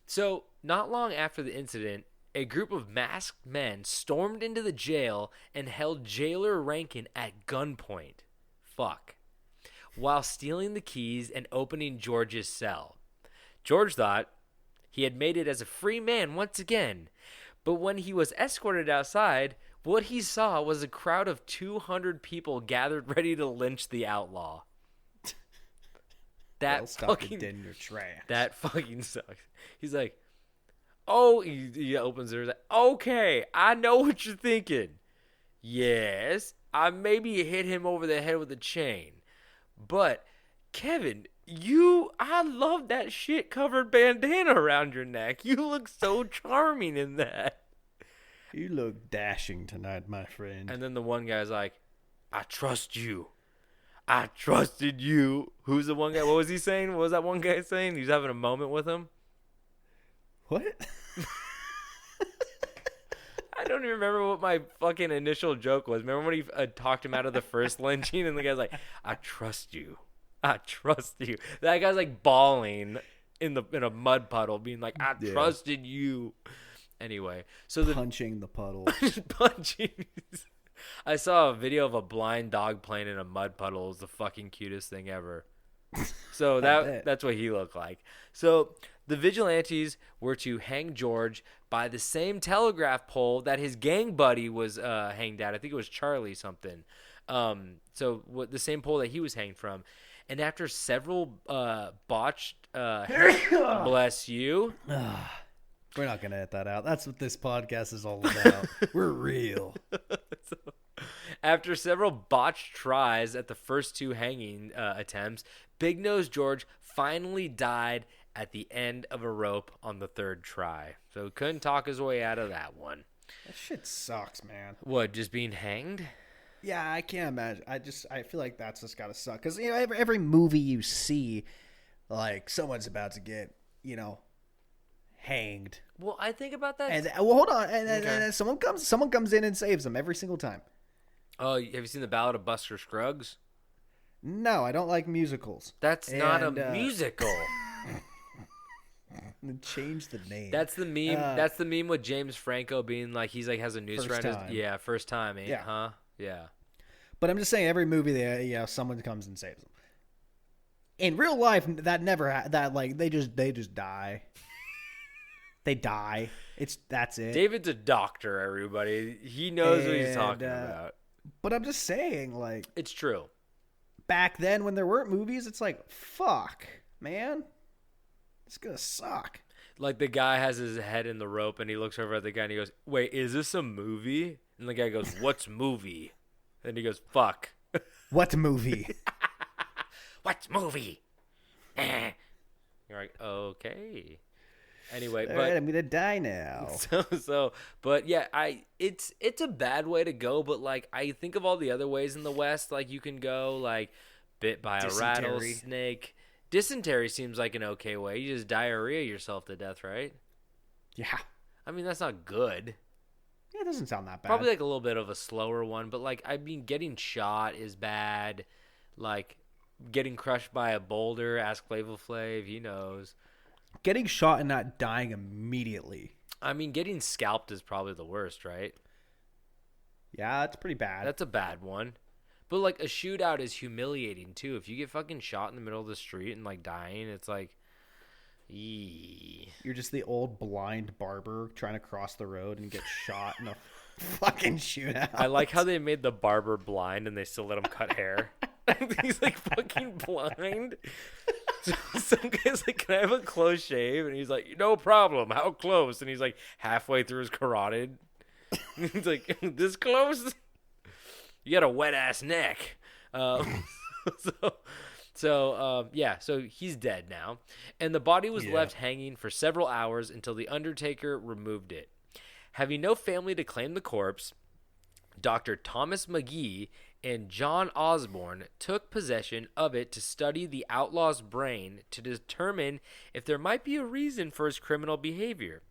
So not long after the incident, a group of masked men stormed into the jail and held jailer Rankin at gunpoint. While stealing the keys and opening George's cell. George thought he had made it as a free man once again, but when he was escorted outside, What he saw was a crowd of 200 people gathered ready to lynch the outlaw. That Well, stuff fucking it in your trash. That fucking sucks. He's like, oh, he opens it. He's like, okay, I know what you're thinking. Yes, I maybe hit him over the head with a chain. But, Kevin, I love that shit-covered bandana around your neck. You look so charming in that. You look dashing tonight, my friend. And then the one guy's like, I trust you. I trusted you. Who's the one guy? What was he saying? What was that one guy saying? He was having a moment with him. What? I don't even remember what my fucking initial joke was. Remember when he talked him out of the first lynching and the guy's like, I trust you. I trust you. That guy's like bawling in a mud puddle being like, I trusted you. Anyway, so punching the puddle. punching. I saw a video of a blind dog playing in a mud puddle. It was the fucking cutest thing ever. So that's what he looked like. So the vigilantes were to hang George by the same telegraph pole that his gang buddy was hanged at. I think it was Charlie something. The same pole that he was hanged from. And after several botched, bless you. We're not going to edit that out. That's what this podcast is all about. We're real. After several botched tries at the first two hanging attempts, Big Nose George finally died at the end of a rope on the third try. So he couldn't talk his way out of that one. That shit sucks, man. What, just being hanged? Yeah, I can't imagine. I feel like that's just got to suck. Because, every movie you see, like, someone's about to get, hanged. Well, I think about that. And hold on, and then someone comes in and saves them every single time. Oh, have you seen the Ballad of Buster Scruggs? No, I don't like musicals. That's not a musical. Change the name. That's the meme. That's the meme with James Franco being like has a noose around his first time, huh? Yeah. But I'm just saying, every movie there, someone comes and saves them. In real life, that never they just die. They die. That's it. David's a doctor, everybody. He knows what he's talking about. But I'm just saying, like, it's true. Back then, when there weren't movies, it's like, fuck, man, it's gonna suck. Like, the guy has his head in the rope, and he looks over at the guy, and he goes, "Wait, is this a movie?" And the guy goes, "What's movie?" And he goes, "Fuck." What movie? What's movie? You're like, okay. Anyway, All but right, I'm gonna die now. But yeah, it's a bad way to go. But like, I think of all the other ways in the West, like you can go like bit by a rattlesnake. Dysentery seems like an okay way. You just diarrhea yourself to death, right? Yeah. I mean, that's not good. Yeah, it doesn't sound that bad. Probably like a little bit of a slower one, but like, I mean, getting shot is bad. Like, getting crushed by a boulder. Ask Flavor Flav, he knows. Getting shot and not dying immediately. I mean, getting scalped is probably the worst, right? Yeah, that's pretty bad. That's a bad one. But, like, a shootout is humiliating, too. If you get fucking shot in the middle of the street and, like, dying, it's like, eee. You're just the old blind barber trying to cross the road and get shot in a fucking shootout. I like how they made the barber blind and they still let him cut hair. He's, like, fucking blind. So some guy's like, "Can I have a close shave?" And he's like, "No problem. How close?" And he's like halfway through his carotid. He's like, "This close? You got a wet ass neck." So he's dead now, and the body was left hanging for several hours until the undertaker removed it. Having no family to claim the corpse, Dr. Thomas McGee and John Osborne took possession of it to study the outlaw's brain to determine if there might be a reason for his criminal behavior,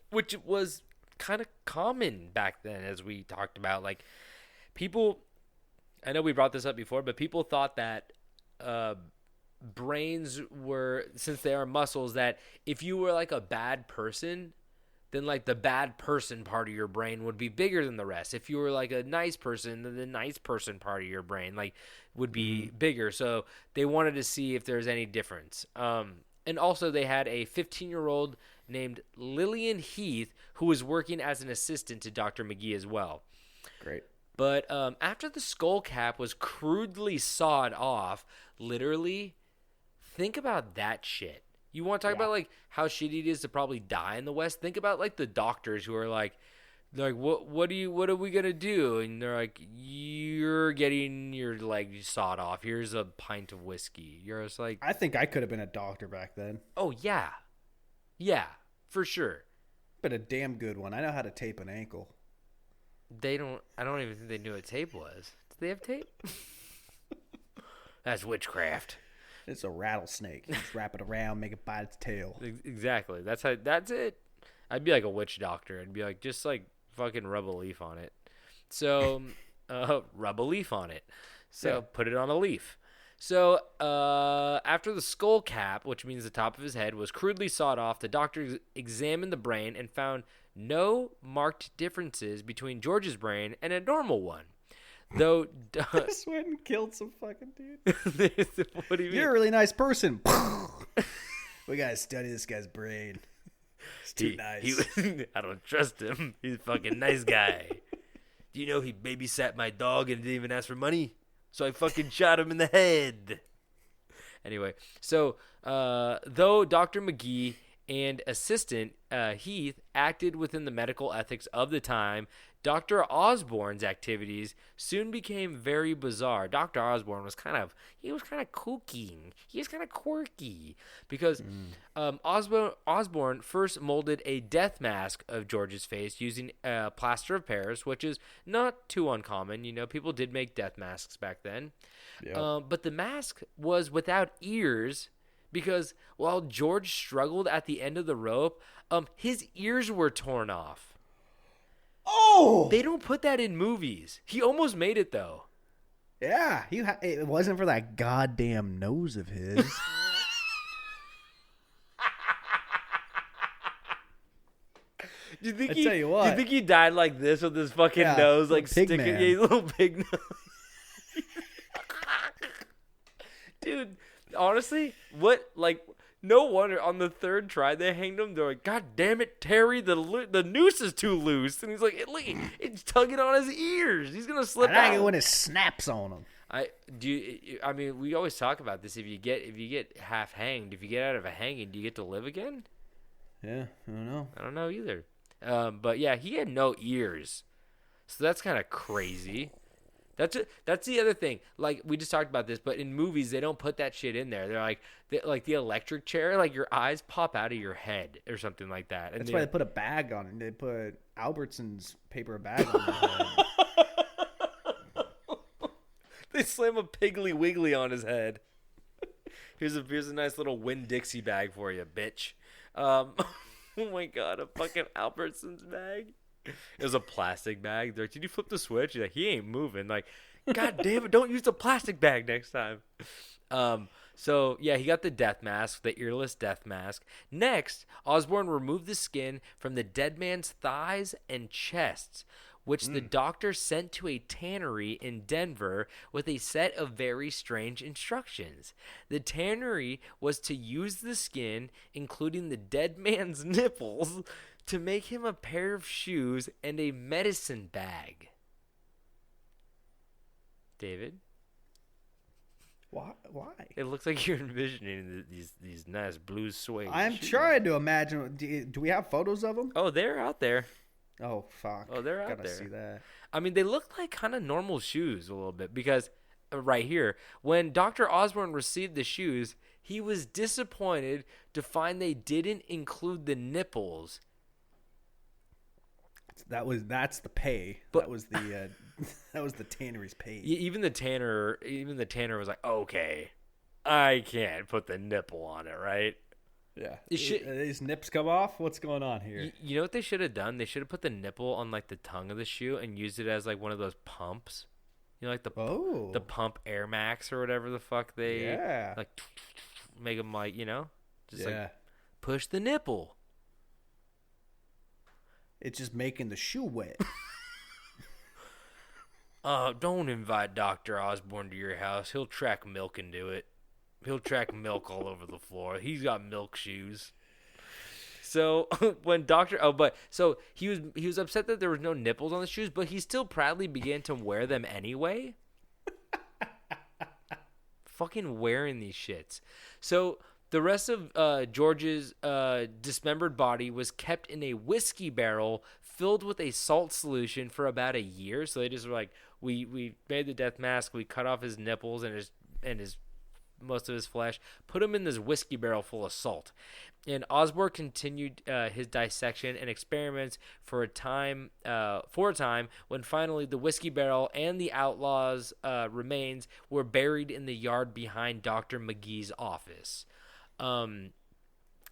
which was kind of common back then, as we talked about. Like, people, I know we brought this up before, but people thought that brains were, since they are muscles, that if you were like a bad person, then like the bad person part of your brain would be bigger than the rest. If you were like a nice person, then the nice person part of your brain like would be bigger. So they wanted to see if there's any difference. And also they had a 15-year-old named Lillian Heath, who was working as an assistant to Dr. McGee as well. Great. But after the skull cap was crudely sawed off, literally, think about that shit. You want to talk about like how shitty it is to probably die in the West? Think about like the doctors who are like what are we gonna do? And they're like, you're getting your leg sawed off. Here's a pint of whiskey. You're just like, I think I could have been a doctor back then. oh yeah, for sure. But a damn good one. I know how to tape an ankle. I don't even think they knew what tape was. Did they have tape? That's witchcraft. It's a rattlesnake. You just wrap it around, make it bite its tail. Exactly. That's it. I'd be like a witch doctor. I'd be like, just like fucking rub a leaf on it. So, rub a leaf on it. So put it on a leaf. So, after the skull cap, which means the top of his head, was crudely sawed off, the doctor examined the brain and found no marked differences between George's brain and a normal one. Though I just went and killed some fucking dude. What do you mean? You're a really nice person. We gotta study this guy's brain. It's too nice. I don't trust him. He's a fucking nice guy. Do you know he babysat my dog and didn't even ask for money? So I fucking shot him in the head. Anyway, so though Dr. McGee and assistant Heath acted within the medical ethics of the time, Dr. Osborne's activities soon became very bizarre. Dr. Osborne was kind of kooky. He was kind of quirky because Osborne first molded a death mask of George's face using plaster of Paris, which is not too uncommon. You know, people did make death masks back then. Yep. But the mask was without ears because while George struggled at the end of the rope, his ears were torn off. Oh! They don't put that in movies. He almost made it, though. Yeah. It wasn't for that goddamn nose of his. Do you think I tell you what. Do you think he died like this with his fucking nose, like sticking a little pig nose? Dude, honestly, no wonder on the third try they hanged him. They're like, God damn it, Terry, the noose is too loose, and he's like, it's tugging on his ears. He's gonna slip out. I like it when it snaps on him. I mean, we always talk about this. If you get half hanged, if you get out of a hanging, do you get to live again? Yeah, I don't know. I don't know either. But yeah, he had no ears, so that's kind of crazy. That's the other thing. Like, we just talked about this, but in movies they don't put that shit in there. They're like the electric chair, like your eyes pop out of your head or something like that. And that's why they put a bag on it. They put Albertson's paper bag on his head. They slam a Piggly Wiggly on his head. Here's a nice little Winn-Dixie bag for you, bitch. Oh my god, a fucking Albertson's bag. It was a plastic bag. They're like, did you flip the switch? He's like, he ain't moving. Like, God damn it, don't use the plastic bag next time. So, yeah, he got the death mask, the earless death mask. Next, Osborne removed the skin from the dead man's thighs and chests, which the doctor sent to a tannery in Denver with a set of very strange instructions. The tannery was to use the skin, including the dead man's nipples, to make him a pair of shoes and a medicine bag. David? Why? It looks like you're envisioning these nice blue suede I'm shoes. trying to imagine. Do we have photos of them? Oh, they're out there. Oh, fuck. Oh, they're out Gotta there. see that. I mean, they look like kind of normal shoes a little bit because right here, when Dr. Osborne received the shoes, he was disappointed to find they didn't include the nipples. That's the pay. But, that was the that was the tannery's pay. Even the tanner was like, okay, I can't put the nipple on it, right? Yeah. These nips come off? What's going on here? You know what they should have done? They should have put the nipple on like the tongue of the shoe and used it as like one of those pumps. You know, like the pump Air Max or whatever the fuck they like make them like, you know, just like push the nipple. It's just making the shoe wet. Don't invite Dr. Osborne to your house. He'll track milk into it. He'll track milk all over the floor. He's got milk shoes. So when he was upset that there was no nipples on the shoes, but he still proudly began to wear them anyway. Fucking wearing these shits. So the rest of George's dismembered body was kept in a whiskey barrel filled with a salt solution for about a year. So they just were like, we made the death mask, we cut off his nipples and his most of his flesh, put him in this whiskey barrel full of salt. And Osborne continued his dissection and experiments for a time when finally the whiskey barrel and the outlaw's remains were buried in the yard behind Dr. McGee's office,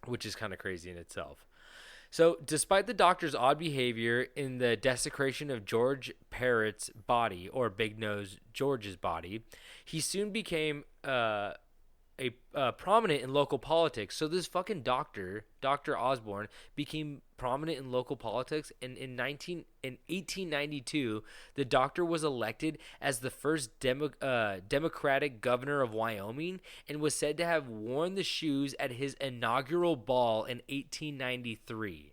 which is kind of crazy in itself. So, despite the doctor's odd behavior in the desecration of George Parrott's body, or Big Nose George's body, he soon became prominent in local politics. So this fucking Dr. Osborne, became prominent in local politics, and in 1892, the doctor was elected as the first Democratic governor of Wyoming, and was said to have worn the shoes at his inaugural ball in 1893.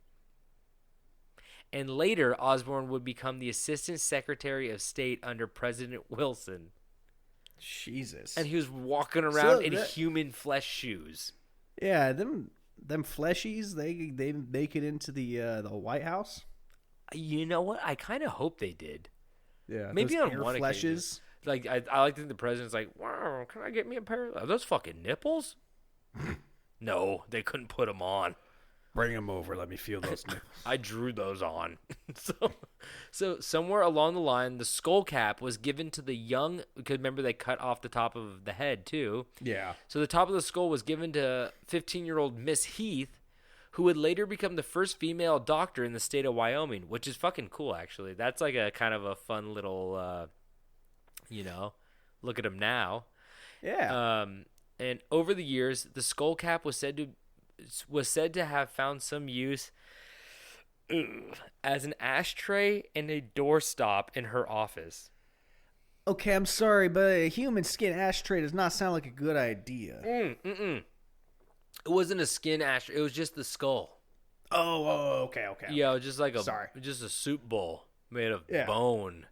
And later, Osborne would become the Assistant Secretary of State under President Wilson. Jesus. And he was walking around in human flesh shoes. Yeah, them fleshies, they make it into the White House. You know what? I kind of hope they did. Yeah, maybe those on one fleshes. Occasion. Like I like to think the president's like, wow, can I get me a pair of those fucking nipples? No, they couldn't put them on. Bring them over. Let me feel those nipples. I drew those on. So somewhere along the line, the skull cap was given to the young, because remember they cut off the top of the head too. Yeah. So the top of the skull was given to 15-year-old Miss Heath, who would later become the first female doctor in the state of Wyoming, which is fucking cool, actually. That's like a kind of a fun little, look at him now. Yeah. And over the years, the skull cap was said to have found some use as an ashtray and a doorstop in her office. Okay, I'm sorry, but a human skin ashtray does not sound like a good idea. It wasn't a skin ashtray. It was just the skull. Oh, okay. Yeah, it was just like a soup bowl made of bone.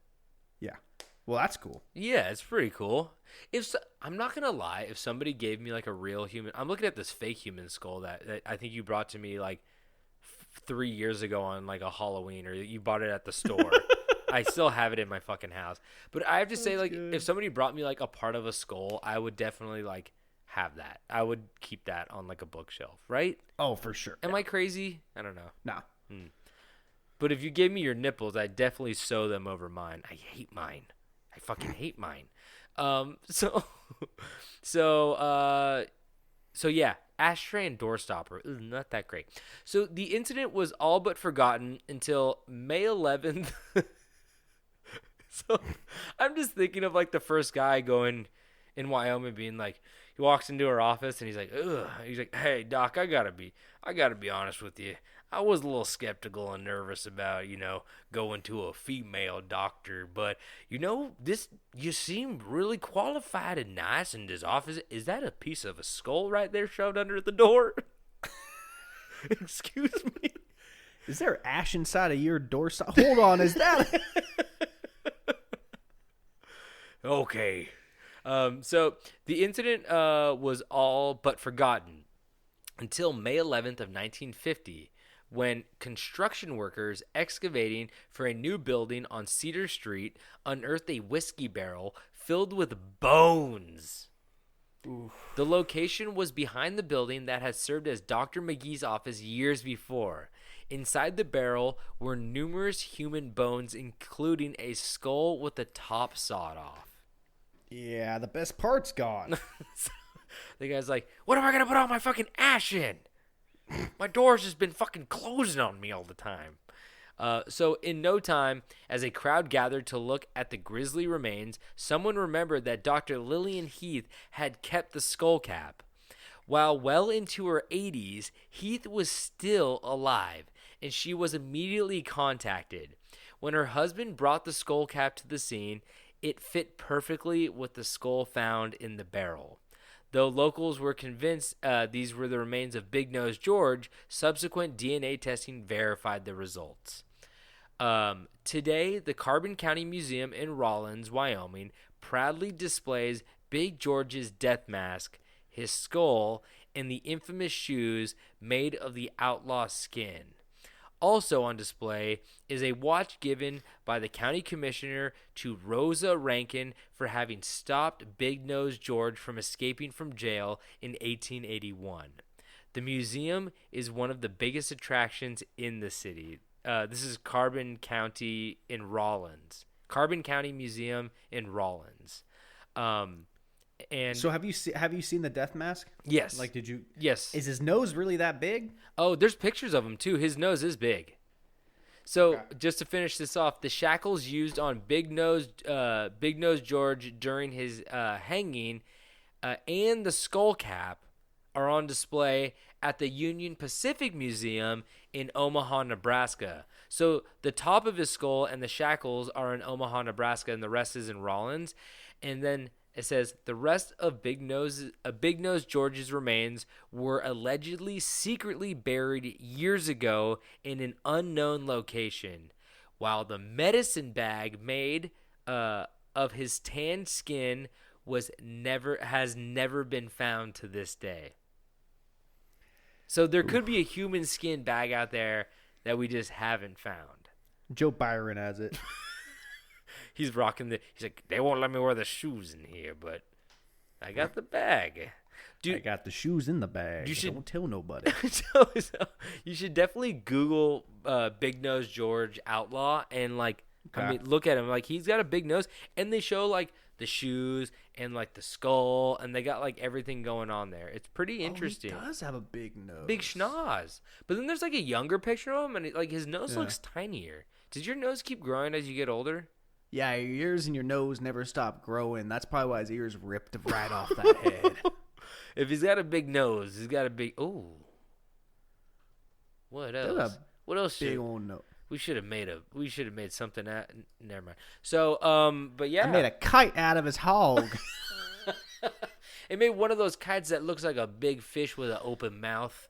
Yeah. Well, that's cool. Yeah, it's pretty cool. I'm not gonna lie, if somebody gave me like a real human, I'm looking at this fake human skull that I think you brought to me like 3 years ago on like a Halloween, or you bought it at the store. I still have it in my fucking house. But I have to say, like, if somebody brought me like a part of a skull, I would definitely like have that. I would keep that on like a bookshelf, right? Oh, for sure. Am I crazy? I don't know. Nah. But if you gave me your nipples, I'd definitely sew them over mine. I hate mine. I fucking hate mine. So yeah, ashtray and doorstopper. Not that great. So the incident was all but forgotten until May 11th. So I'm just thinking of like the first guy going in Wyoming being like, he walks into her office and he's like, ugh. He's like, hey doc, I gotta be honest with you. I was a little skeptical and nervous about, going to a female doctor, but you seem really qualified and nice in this office. Is that a piece of a skull right there shoved under the door? Excuse me. Is there ash inside of your doorstop? Hold on, is that? Okay. So the incident was all but forgotten until May 11th of 1950. When construction workers excavating for a new building on Cedar Street unearthed a whiskey barrel filled with bones. Oof. The location was behind the building that had served as Dr. McGee's office years before. Inside the barrel were numerous human bones, including a skull with the top sawed off. Yeah, the best part's gone. The guy's like, what am I going to put all my fucking ash in? My door's just been fucking closing on me all the time. So in no time, as a crowd gathered to look at the grisly remains, someone remembered that Dr. Lillian Heath had kept the skull cap. While well into her 80s, Heath was still alive, and she was immediately contacted. When her husband brought the skull cap to the scene, it fit perfectly with the skull found in the barrel. Though locals were convinced these were the remains of Big Nose George, subsequent DNA testing verified the results. Today, the Carbon County Museum in Rawlins, Wyoming, proudly displays Big George's death mask, his skull, and the infamous shoes made of the outlaw skin. Also on display is a watch given by the county commissioner to Rosa Rankin for having stopped Big Nose George from escaping from jail in 1881. The museum is one of the biggest attractions in the city. This is Carbon County in Rawlins. Carbon County Museum in Rawlins. And So have you seen the death mask? yes. Like, did you? Yes. Is his nose really that big? Oh, there's pictures of him too. His nose is big. So just to finish this off, the shackles used on Big Nose George during his hanging, and the skull cap are on display at the Union Pacific Museum in Omaha, Nebraska. So the top of his skull and the shackles are in Omaha, Nebraska, and the rest is in Rawlins. And then it says the rest of Big Nose George's remains were allegedly secretly buried years ago in an unknown location, while the medicine bag made of his tanned skin has never been found to this day. So there could be a human skin bag out there that we just haven't found. Joe Byron has it. He's rocking he's like, they won't let me wear the shoes in here, but I got the bag. Dude, I got the shoes in the bag. You should- Don't tell nobody. so you should definitely Google Big Nose George Outlaw and I mean, look at him. Like, he's got a big nose, and they show like the shoes and like the skull, and they got like everything going on there. It's pretty interesting. Oh, he does have a big nose. Big schnoz. But then there's like a younger picture of him, and his nose looks tinier. Does your nose keep growing as you get older? Yeah, your ears and your nose never stop growing. That's probably why his ears ripped right off that head. If he's got a big nose, he's got a big. Ooh. What else? What else? Big old nose. We should have made something out. Never mind. So, but yeah, I made a kite out of his hog. it made one of those kites that looks like a big fish with an open mouth.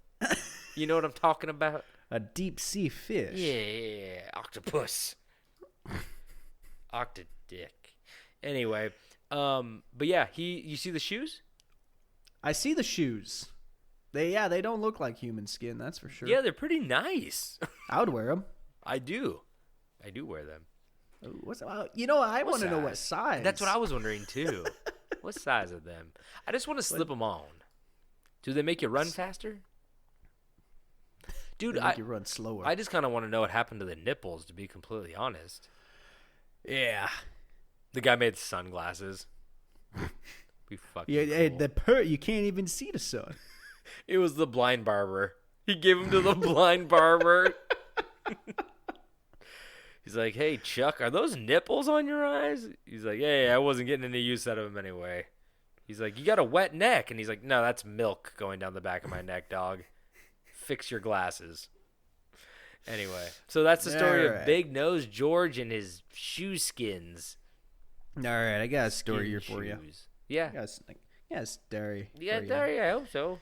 You know what I'm talking about? A deep sea fish. Yeah, octopus. Octodick. Anyway, but yeah, you see the shoes? I see the shoes. They don't look like human skin, that's for sure. Yeah, they're pretty nice. I would wear them. I do wear them. I want to know what size. That's what I was wondering too. What size of them? I just want to slip them on. Do they make you run faster? Dude, They make you run slower. I just kind of want to know what happened to the nipples, to be completely honest. Yeah. The guy made sunglasses. Be fucking Yeah, cool. you can't even see the sun. It was the blind barber. He gave him to the blind barber. He's like, "Hey, Chuck, are those nipples on your eyes?" He's like, "Yeah, I wasn't getting any use out of them anyway." He's like, "You got a wet neck." And he's like, "No, that's milk going down the back of my neck, dog. Fix your glasses." Anyway, so that's the story of Big Nose George and his shoe skins. All right, I got a story here for you. Yeah. Yes, Derry. Yeah, Derry, I hope so.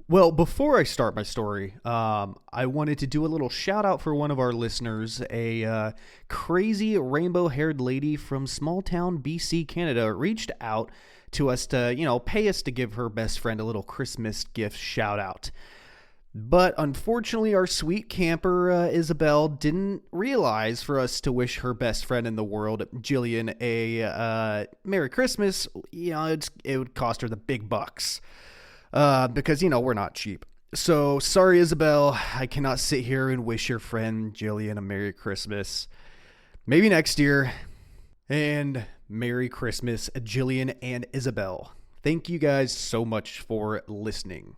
Well, before I start my story, I wanted to do a little shout out for one of our listeners, a crazy rainbow-haired lady from small town BC, Canada, reached out to us to, pay us to give her best friend a little Christmas gift shout out. But unfortunately, our sweet camper, Isabel, didn't realize for us to wish her best friend in the world, Jillian, a Merry Christmas. It would cost her the big bucks. Because, we're not cheap. So, sorry, Isabel, I cannot sit here and wish your friend Jillian a Merry Christmas. Maybe next year. And Merry Christmas, Jillian and Isabel. Thank you guys so much for listening.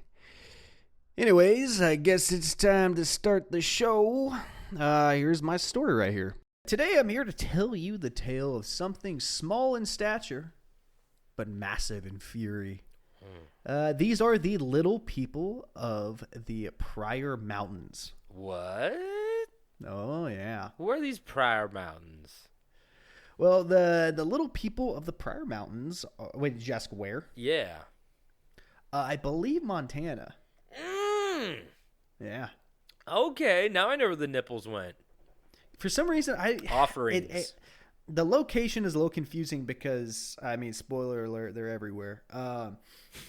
Anyways, I guess it's time to start the show. Here's my story right here. Today I'm here to tell you the tale of something small in stature, but massive in fury. These are the little people of the Pryor Mountains. What? Oh, yeah. Where are these Pryor Mountains? Well, the little people of the Pryor Mountains... wait, did you ask where? Yeah. I believe Montana. Mm. Yeah. Okay, now I know where the nipples went. For some reason, Offerings. The location is a little confusing because, I mean, spoiler alert, they're everywhere.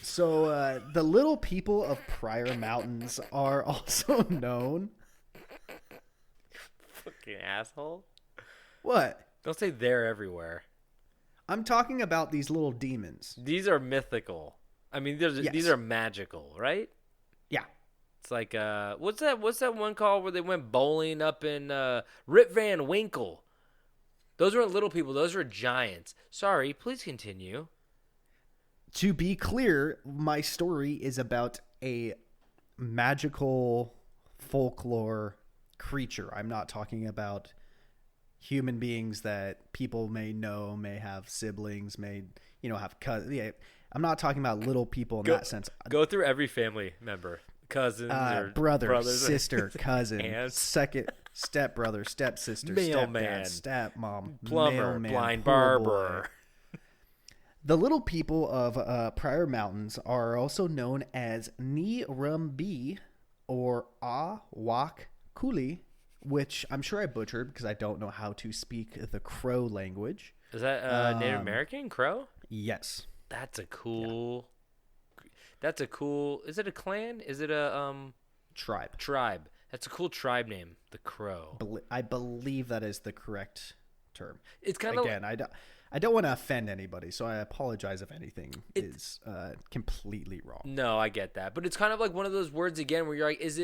So the little people of Pryor Mountains are also known. Fucking asshole. What? Don't say they're everywhere. I'm talking about these little demons. These are mythical. I mean, Yes. these are magical, right? Yeah. It's like what's that one called where they went bowling up in Rip Van Winkle? Those weren't little people, those were giants. Sorry, please continue. To be clear, my story is about a magical folklore creature. I'm not talking about human beings that people may know, may have siblings, may, have cousins. Yeah, I'm not talking about little people in that sense. Go through every family member. Cousins or brothers, sister, cousin, aunts. second stepbrother, stepsister, Mailman. stepdad, stepmom, Plumber, mailman, blind pool barber. boy. The little people of Pryor Mountains are also known as Ni Rumbi or Awak Kuli, which I'm sure I butchered because I don't know how to speak the Crow language. Is that Native American Crow? Yes. That's a cool. That's a cool. Is it a clan? Is it a Tribe. tribe? That's a cool tribe name, the Crow. I believe that is the correct term. It's kind of Again, I don't want to offend anybody, so I apologize if anything is completely wrong. No, I get that, but it's kind of like one of those words again where you're like, is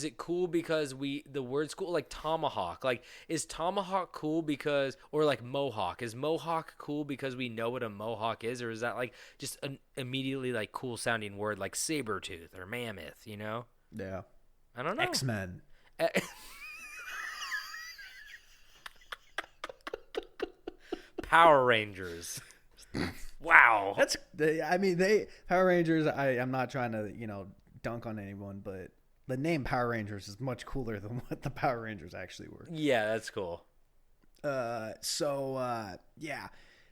it cool because the word's cool? Like tomahawk, like is tomahawk cool because, or like mohawk, is mohawk cool because we know what a mohawk is, or is that like just an immediately like cool sounding word like saber tooth or mammoth? Yeah. I don't know. X-Men. Power Rangers. Wow. Power Rangers, I'm not trying to, dunk on anyone, but the name Power Rangers is much cooler than what the Power Rangers actually were. Yeah, that's cool. Yeah,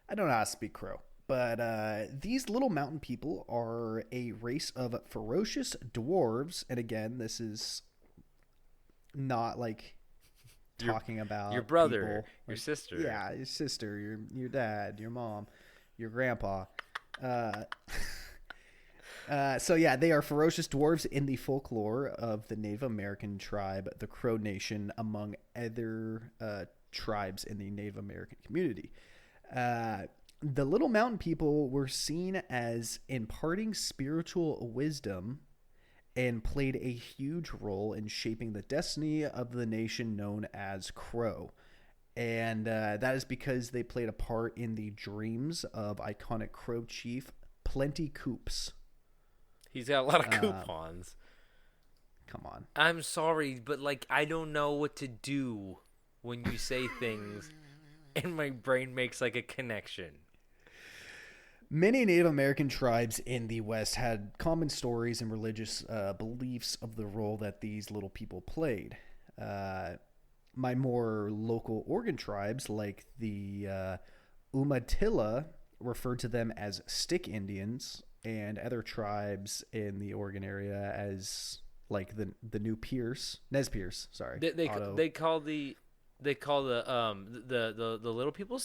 I don't know how to speak Crow, but these little mountain people are a race of ferocious dwarves, and again, this is not like talking about your brother, people, your sister. Yeah, your sister, your dad, your mom, your grandpa. So yeah, they are ferocious dwarves in the folklore of the Native American tribe, the Crow Nation, among other tribes in the Native American community. The little mountain people were seen as imparting spiritual wisdom and played a huge role in shaping the destiny of the nation known as Crow. And that is because they played a part in the dreams of iconic Crow chief Plenty Coops. He's got a lot of coupons. Come on. I'm sorry, but I don't know what to do when you say things and my brain makes a connection. Many Native American tribes in the West had common stories and religious beliefs of the role that these little people played. My more local Oregon tribes, like the Umatilla, referred to them as stick Indians, and other tribes in the Oregon area as the new Nez Perce. Sorry, They call the little people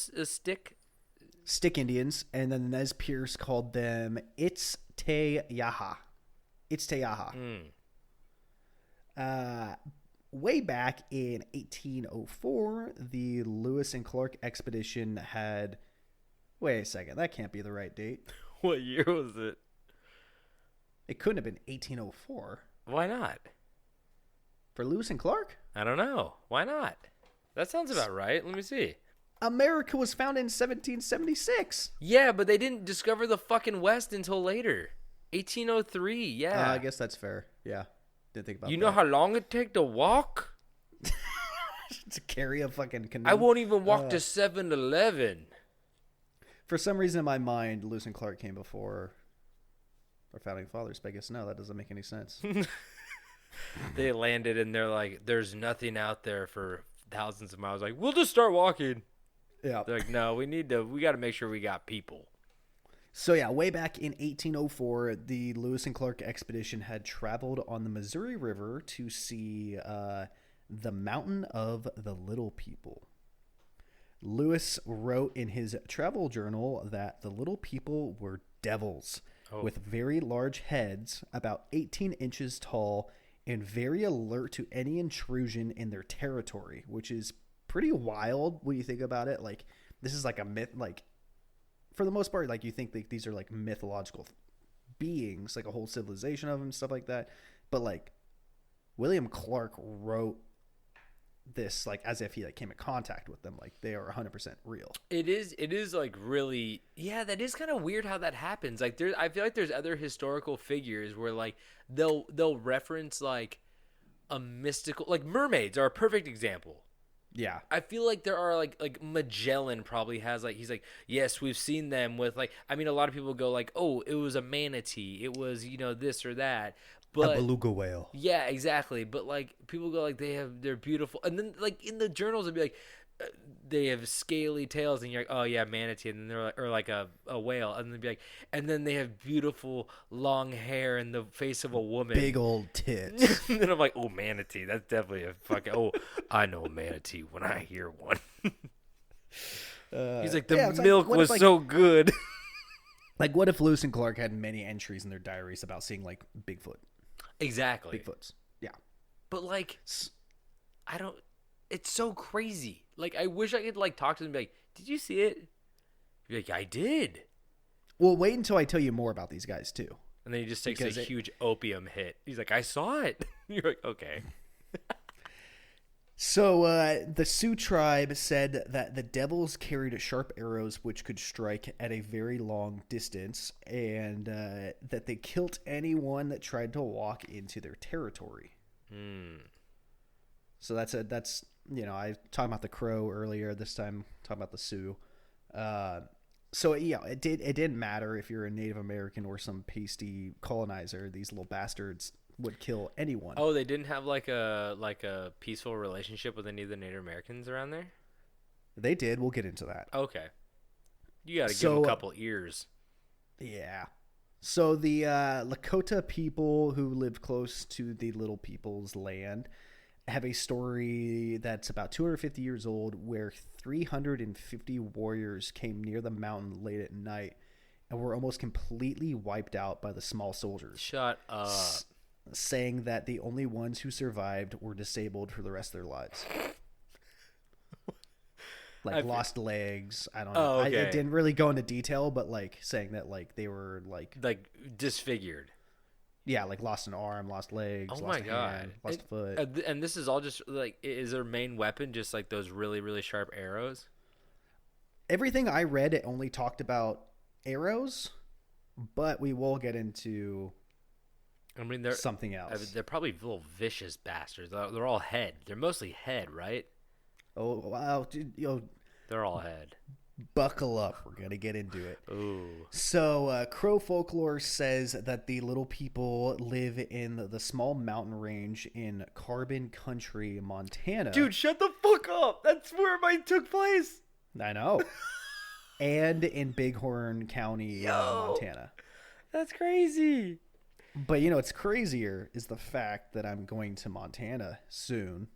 stick Indians, and then Nez Perce called them Itzteyaha. Way back in 1804, the Lewis and Clark expedition had... Wait a second, that can't be the right date. What year was it? It couldn't have been 1804. Why not? For Lewis and Clark? I don't know. Why not? That sounds about right. Let me see. America was founded in 1776. Yeah, but they didn't discover the fucking West until later. 1803, yeah. I guess that's fair. Yeah. Didn't think about that. You know how long it take to walk? To carry a fucking canoe? I won't even walk to 7-Eleven. For some reason in my mind, Lewis and Clark came before our founding fathers, but I guess no, that doesn't make any sense. They landed and they're like, there's nothing out there for thousands of miles. Like, we'll just start walking. Yeah. They're like, no, we got to make sure we got people. So yeah, way back in 1804, the Lewis and Clark expedition had traveled on the Missouri River to see the Mountain of the Little People. Lewis wrote in his travel journal that the little people were devils with very large heads, about 18 inches tall, and very alert to any intrusion in their territory, which is pretty wild when you think about it. Like, this is like a myth, like, for the most part, like, you think that these are like mythological beings, like a whole civilization of them, stuff like that. But like, William Clark wrote this like as if he like came in contact with them, like they are 100% real. It is like really, yeah, that is kind of weird how that happens. Like I feel like there's other historical figures where like they'll reference like a mystical, like mermaids are a perfect example. Yeah, I feel like there are like Magellan probably has like, he's like, yes, we've seen them with like, I mean, a lot of people go like, oh, it was a manatee, it was, you know, this or that. But, a beluga whale. Yeah, exactly. But like people go like they're beautiful, and then like in the journals it'd be like they have scaly tails, and you're like, oh yeah, manatee, and then they're like, or like a whale, and then they'd be like, and then they have beautiful long hair and the face of a woman, big old tits. And then I'm like, oh, manatee, that's definitely a fucking I know a manatee when I hear one. He's like, the milk was like, so good. Like, what if Lewis and Clark had many entries in their diaries about seeing like Bigfoot? Exactly. Bigfoots. Yeah. But like, I don't. It's so crazy. Like, I wish I could like talk to them and be like, "Did you see it?" Be like, "I did." Well, wait until I tell you more about these guys too. And then he just takes a huge opium hit. He's like, "I saw it." You're like, "Okay." So the Sioux tribe said that the devils carried sharp arrows which could strike at a very long distance, and that they killed anyone that tried to walk into their territory. So that's you know, I talked about the Crow earlier. This time talking about the Sioux. So yeah, it didn't matter if you're a Native American or some pasty colonizer. These little bastards would kill anyone. Oh, they didn't have like a peaceful relationship with any of the Native Americans around there? They did. We'll get into that. Okay. You got to give them a couple ears. Yeah. So the Lakota people who lived close to the Little People's land have a story that's about 250 years old where 350 warriors came near the mountain late at night and were almost completely wiped out by the small soldiers. Shut up. Saying that the only ones who survived were disabled for the rest of their lives. Like lost legs. I don't know. Oh, okay. I didn't really go into detail, but like saying that like they were like disfigured. Yeah, like lost an arm, lost legs. Oh lost my god, lost a foot. And this is all just like, is their main weapon just like those really really sharp arrows? Everything I read, it only talked about arrows, but we will get into. I mean, they're something else. They're probably little vicious bastards. They're all head. They're mostly head, right? Oh wow, dude, they're all head. Buckle up, we're gonna get into it. Ooh. So, Crow folklore says that the Little People live in the small mountain range in Carbon Country, Montana. Dude, shut the fuck up! That's where mine took place. I know. And in Bighorn County, Montana. That's crazy. But you know what's crazier is the fact that I'm going to Montana soon.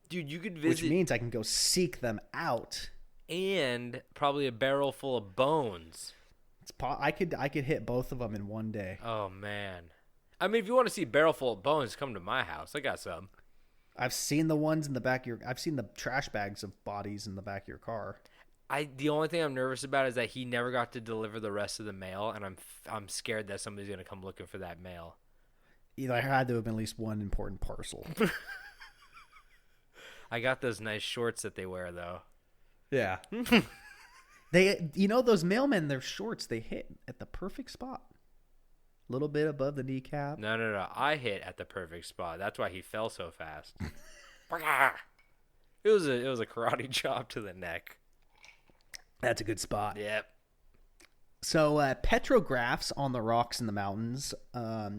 Dude, you could visit. Which means I can go seek them out. And probably a barrel full of bones. I could hit both of them in one day. Oh man. I mean, if you want to see a barrel full of bones, come to my house. I got some. I've seen the ones in the back of your. I've seen the trash bags of bodies in the back of your car. The only thing I'm nervous about is that he never got to deliver the rest of the mail, and I'm scared that somebody's gonna come looking for that mail. There had to have been at least one important parcel. I got those nice shorts that they wear though. Yeah. They, those mailmen, their shorts, they hit at the perfect spot. A little bit above the kneecap. No. I hit at the perfect spot. That's why he fell so fast. It was a karate chop to the neck. That's a good spot. Yep. So petrographs on the rocks in the mountains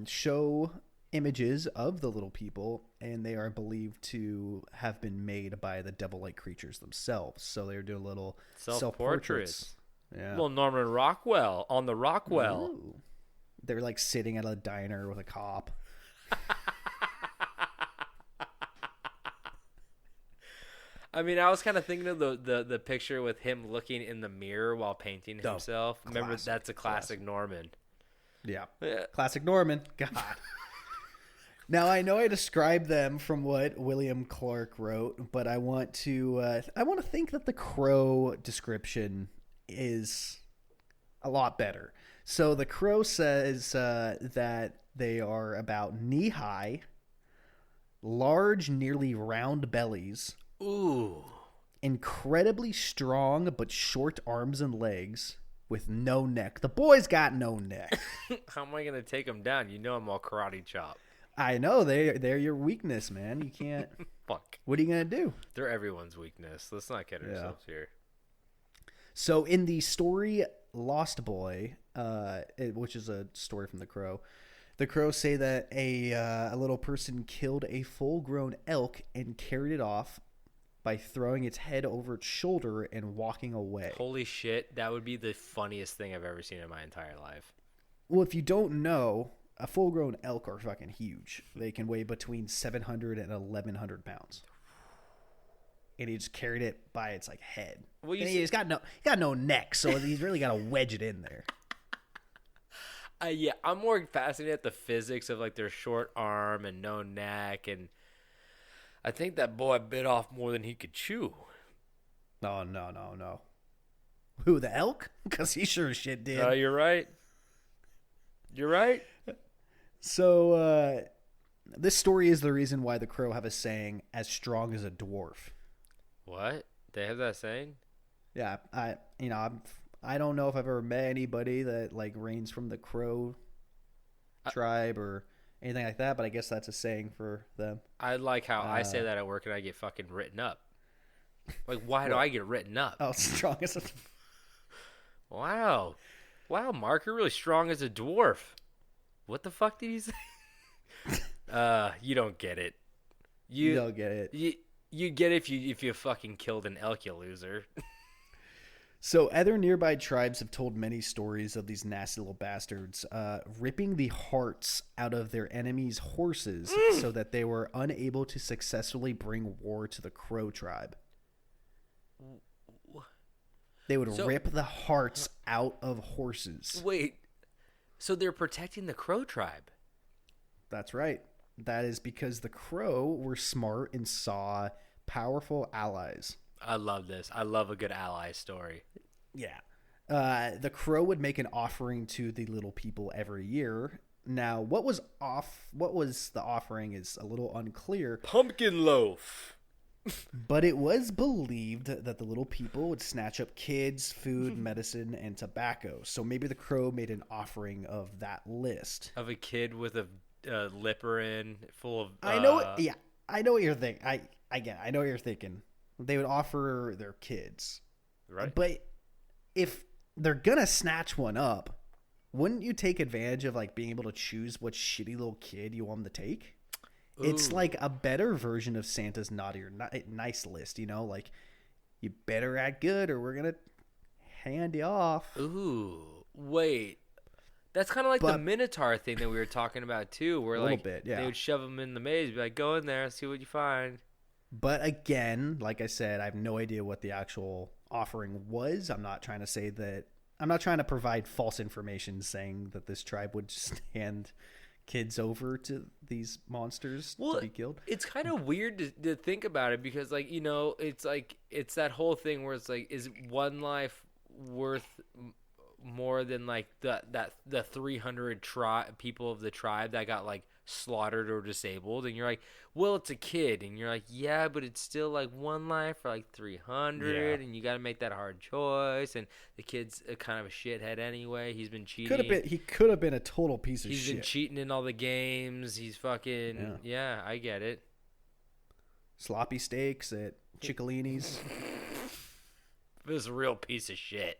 show images of the Little People, and they are believed to have been made by the devil-like creatures themselves. So they're doing little self-portraits. Yeah. Little Norman Rockwell on the Rockwell. Ooh. They're like sitting at a diner with a cop. I mean, I was kind of thinking of the picture with him looking in the mirror while painting himself. Remember, classic, that's a classic Norman. Yeah. Yeah. Classic Norman. God. Now I know I described them from what William Clark wrote, but I want to think that the Crow description is a lot better. So the Crow says that they are about knee high, large, nearly round bellies, Ooh. incredibly strong but short arms and legs, with no neck. The boy's got no neck. How am I gonna take him down? You know I'm all karate chop. I know they're your weakness, man. You can't. Fuck. What are you gonna do? They're everyone's weakness. Let's not kid ourselves here. So in the story Lost Boy, which is a story from the Crow say that a little person killed a full-grown elk and carried it off by throwing its head over its shoulder and walking away. Holy shit, that would be the funniest thing I've ever seen in my entire life. Well, if you don't know, a full-grown elk are fucking huge. They can weigh between 700 and 1,100 pounds. And he just carried it by its like head. Well, And he's got no neck, so he's really got to wedge it in there. Yeah, I'm more fascinated at the physics of like their short arm and no neck, and I think that boy bit off more than he could chew. No. Who, the elk? Because he sure as shit did. You're right. You're right. So, this story is the reason why the Crow have a saying, as strong as a dwarf. What? They have that saying? Yeah, I don't know if I've ever met anybody that like reigns from the Crow tribe or anything like that, but I guess that's a saying for them. I like how I say that at work and I get fucking written up. Like, why do I get written up? Oh, strong as a... Wow, Mark, you're really strong as a dwarf. What the fuck did he say? You don't get it. You don't get it. You get it if you fucking killed an elk, you loser. So other nearby tribes have told many stories of these nasty little bastards ripping the hearts out of their enemies' horses so that they were unable to successfully bring war to the Crow tribe. They would rip the hearts out of horses. Wait, so they're protecting the Crow tribe? That's right. That is because the Crow were smart and saw powerful allies. I love this. I love a good ally story. Yeah. The Crow would make an offering to the little people every year. Now, what was the offering is a little unclear. Pumpkin loaf. But it was believed that the little people would snatch up kids, food, medicine, and tobacco. So maybe the Crow made an offering of that list. Of a kid with a lipper in full of... I know. Yeah, I know what you're thinking. I know what you're thinking. They would offer their kids. Right. But if they're going to snatch one up, wouldn't you take advantage of like being able to choose what shitty little kid you want them to take? Ooh. It's like a better version of Santa's naughty or nice list, you know? Like, you better act good or we're going to hand you off. Ooh, wait. That's kind of like the Minotaur thing that we were talking about, too, where like they would shove them in the maze, be like, go in there, see what you find. But again, like I said, I have no idea what the actual offering was. I'm not trying to provide false information saying that this tribe would just hand kids over to these monsters to be killed. It's kind of weird to think about it because, like, you know, it's that whole thing where it's like, is one life worth more than like the 300 people of the tribe that got like slaughtered or disabled? And you're like, well, it's a kid, and you're like, yeah, but it's still like one life for like 300, and you got to make that hard choice. And the kid's kind of a shithead anyway. He's been cheating. He could have been a total piece of shit. He's been cheating in all the games. He's fucking yeah, I get it. Sloppy steaks at Ciccolini's. This is a real piece of shit.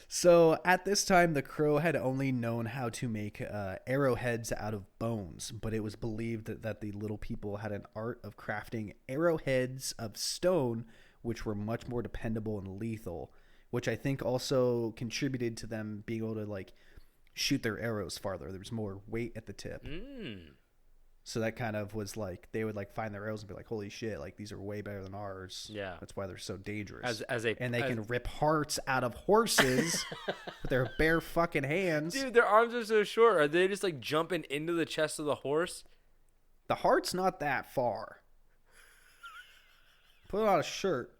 So at this time, the Crow had only known how to make arrowheads out of bones, but it was believed that the little people had an art of crafting arrowheads of stone, which were much more dependable and lethal, which I think also contributed to them being able to like shoot their arrows farther. There was more weight at the tip. So that kind of was like they would like find their arrows and be like, holy shit, like these are way better than ours. Yeah. That's why they're so dangerous. And they can rip hearts out of horses with their bare fucking hands. Dude, their arms are so short. Are they just like jumping into the chest of the horse? The heart's not that far. Put on a shirt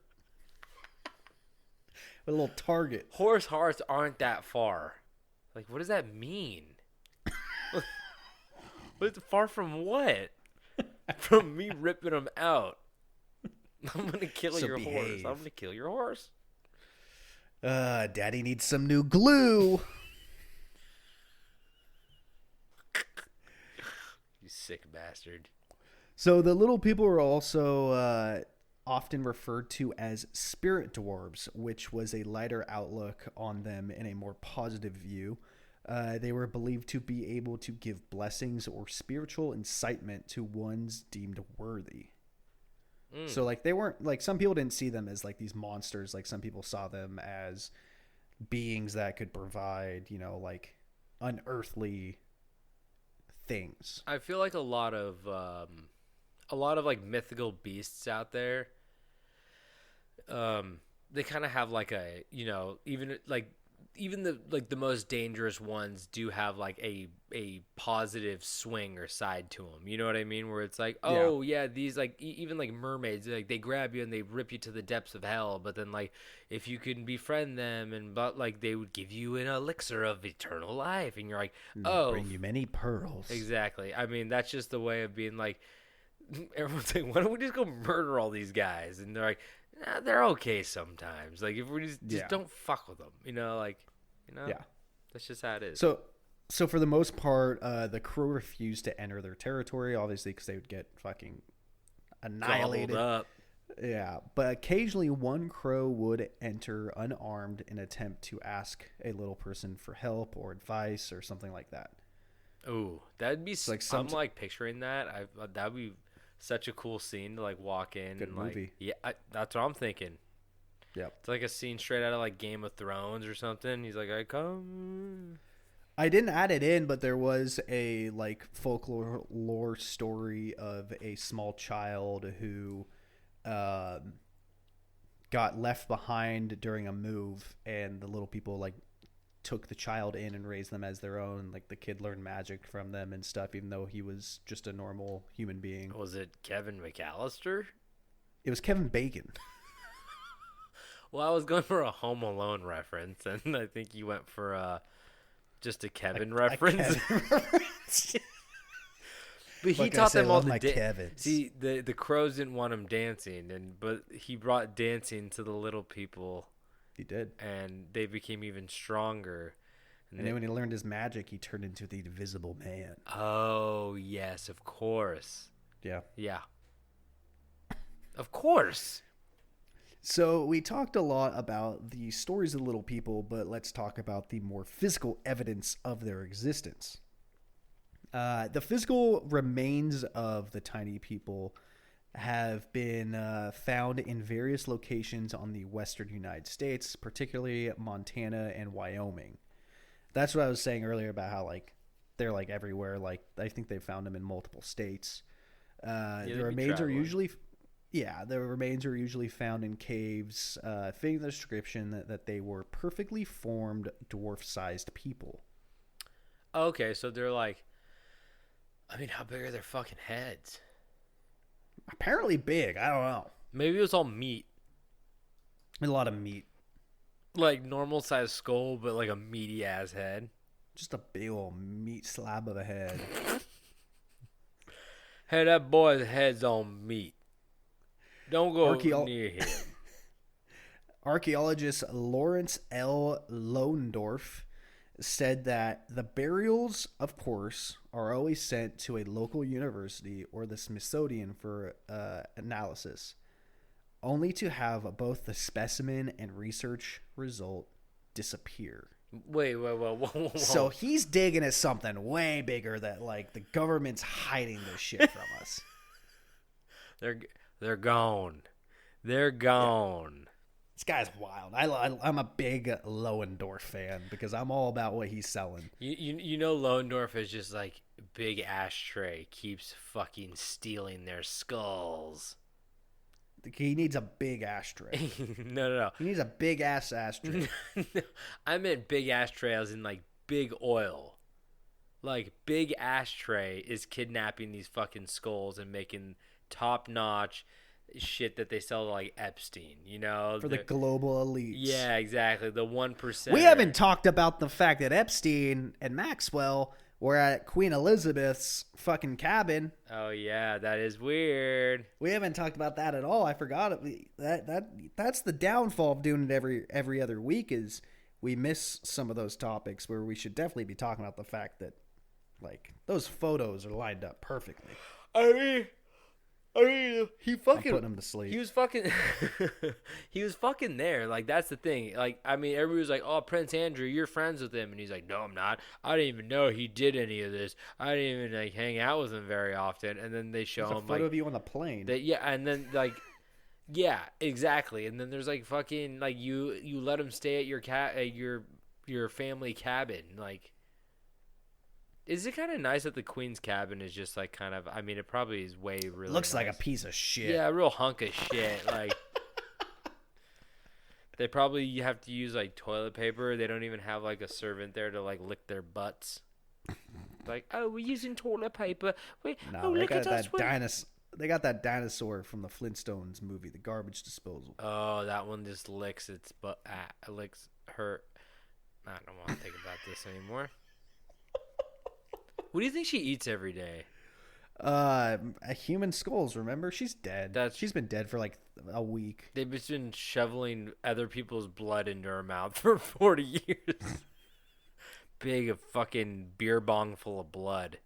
with a little target. Horse hearts aren't that far. Like, what does that mean? But far from what? From me ripping them out. I'm gonna kill your horse. I'm gonna kill your horse. Daddy needs some new glue. You sick bastard. So the little people are also often referred to as spirit dwarves, which was a lighter outlook on them and a more positive view. They were believed to be able to give blessings or spiritual incitement to ones deemed worthy. So like they weren't like some people didn't see them as like these monsters. Like some people saw them as beings that could provide, you know, like unearthly things. I feel like a lot of like mythical beasts out there. They kind of have like a, you know, even the most dangerous ones do have like a positive swing or side to them. You know what I mean? Where it's like, oh yeah, these like even like mermaids, like they grab you and they rip you to the depths of hell. But then like if you can befriend them but like they would give you an elixir of eternal life, and you're like, oh, bring you many pearls. Exactly. I mean, that's just the way of being like. Everyone's like, why don't we just go murder all these guys? And they're like, nah, they're okay sometimes. Like if we just don't fuck with them, you know, like. You know? Yeah. That's just how it is. So for the most part, the crew refused to enter their territory, obviously, because they would get fucking annihilated. Gobbled up. Yeah. But occasionally one crow would enter unarmed in an attempt to ask a little person for help or advice or something like that. Ooh, that'd be like I'm like picturing that. That'd be such a cool scene to like walk in. Good and movie. Like, yeah, that's what I'm thinking. Yep. It's like a scene straight out of like Game of Thrones or something. He's like, I come. I didn't add it in, but there was a like folklore story of a small child who got left behind during a move, and the little people like took the child in and raised them as their own. Like the kid learned magic from them and stuff, even though he was just a normal human being. Was it Kevin McAllister? It was Kevin Bacon. Well, I was going for a Home Alone reference, and I think you went for just a Kevin reference. But he taught them all to dance. See, the crows didn't want him dancing, but he brought dancing to the little people. He did, and they became even stronger. And then when he learned his magic, he turned into the Invisible Man. Oh yes, of course. Yeah. Of course. So we talked a lot about the stories of little people, but let's talk about the more physical evidence of their existence. The physical remains of the tiny people have been found in various locations on the western United States, particularly Montana and Wyoming. That's what I was saying earlier about how like they're like everywhere. Like I think they found them in multiple states. The remains are usually... Yeah, the remains are usually found in caves, fitting the description that they were perfectly formed, dwarf-sized people. Okay, so they're like... I mean, how big are their fucking heads? Apparently big. I don't know. Maybe it was all meat. A lot of meat. Like normal-sized skull, but like a meaty-ass head. Just a big old meat slab of a head. Hey, that boy's head's on meat. Don't go near him. Archaeologist Lawrence L. Lohendorf said that the burials, of course, are always sent to a local university or the Smithsonian for analysis, only to have both the specimen and research result disappear. Wait, whoa. So he's digging at something way bigger that like the government's hiding this shit from us. They're gone. They're gone. Yeah. It's guy's wild. I'm a big Lohendorf fan because I'm all about what he's selling. You know Lohendorf is just like big ashtray keeps fucking stealing their skulls. He needs a big ashtray. No. He needs a big ass ashtray. I meant big ashtray as in like big oil. Like big ashtray is kidnapping these fucking skulls and making top notch shit that they sell to like Epstein, you know, For the global elites. Yeah, exactly. The 1%. We haven't talked about the fact that Epstein and Maxwell were at Queen Elizabeth's fucking cabin. Oh yeah, that is weird. We haven't talked about that at all. I forgot it. That's the downfall of doing it every other week is we miss some of those topics where we should definitely be talking about the fact that like those photos are lined up perfectly. I mean, he fucking I'm putting him to sleep. He was fucking he was fucking there. Like that's the thing. Like I mean, everybody was like, "Oh, Prince Andrew, you're friends with him," and he's like, "No, I'm not. I didn't even know he did any of this. I didn't even like hang out with him very often." And then they show There's him a photo like of you on the plane. and then like yeah, exactly. And then there's like fucking like you let him stay at your family cabin. Like, is it kind of nice that the Queen's cabin is just like kind of? I mean, it probably is way really. Looks like a nice. piece of shit. Yeah, a real hunk of shit. Like, they probably have to use like toilet paper. They don't even have like a servant there to like lick their butts. Like, oh, we're using toilet paper. Wait, No, oh, they look got at that us. dinosaur. They got that dinosaur from the Flintstones movie, The Garbage Disposal. Oh, that one just licks its butt. Licks her. I don't want to think about this anymore. What do you think she eats every day? Human skulls. Remember, she's dead. She's been dead for like a week. They've just been shoveling other people's blood into her mouth for 40 years. Big fucking beer bong full of blood.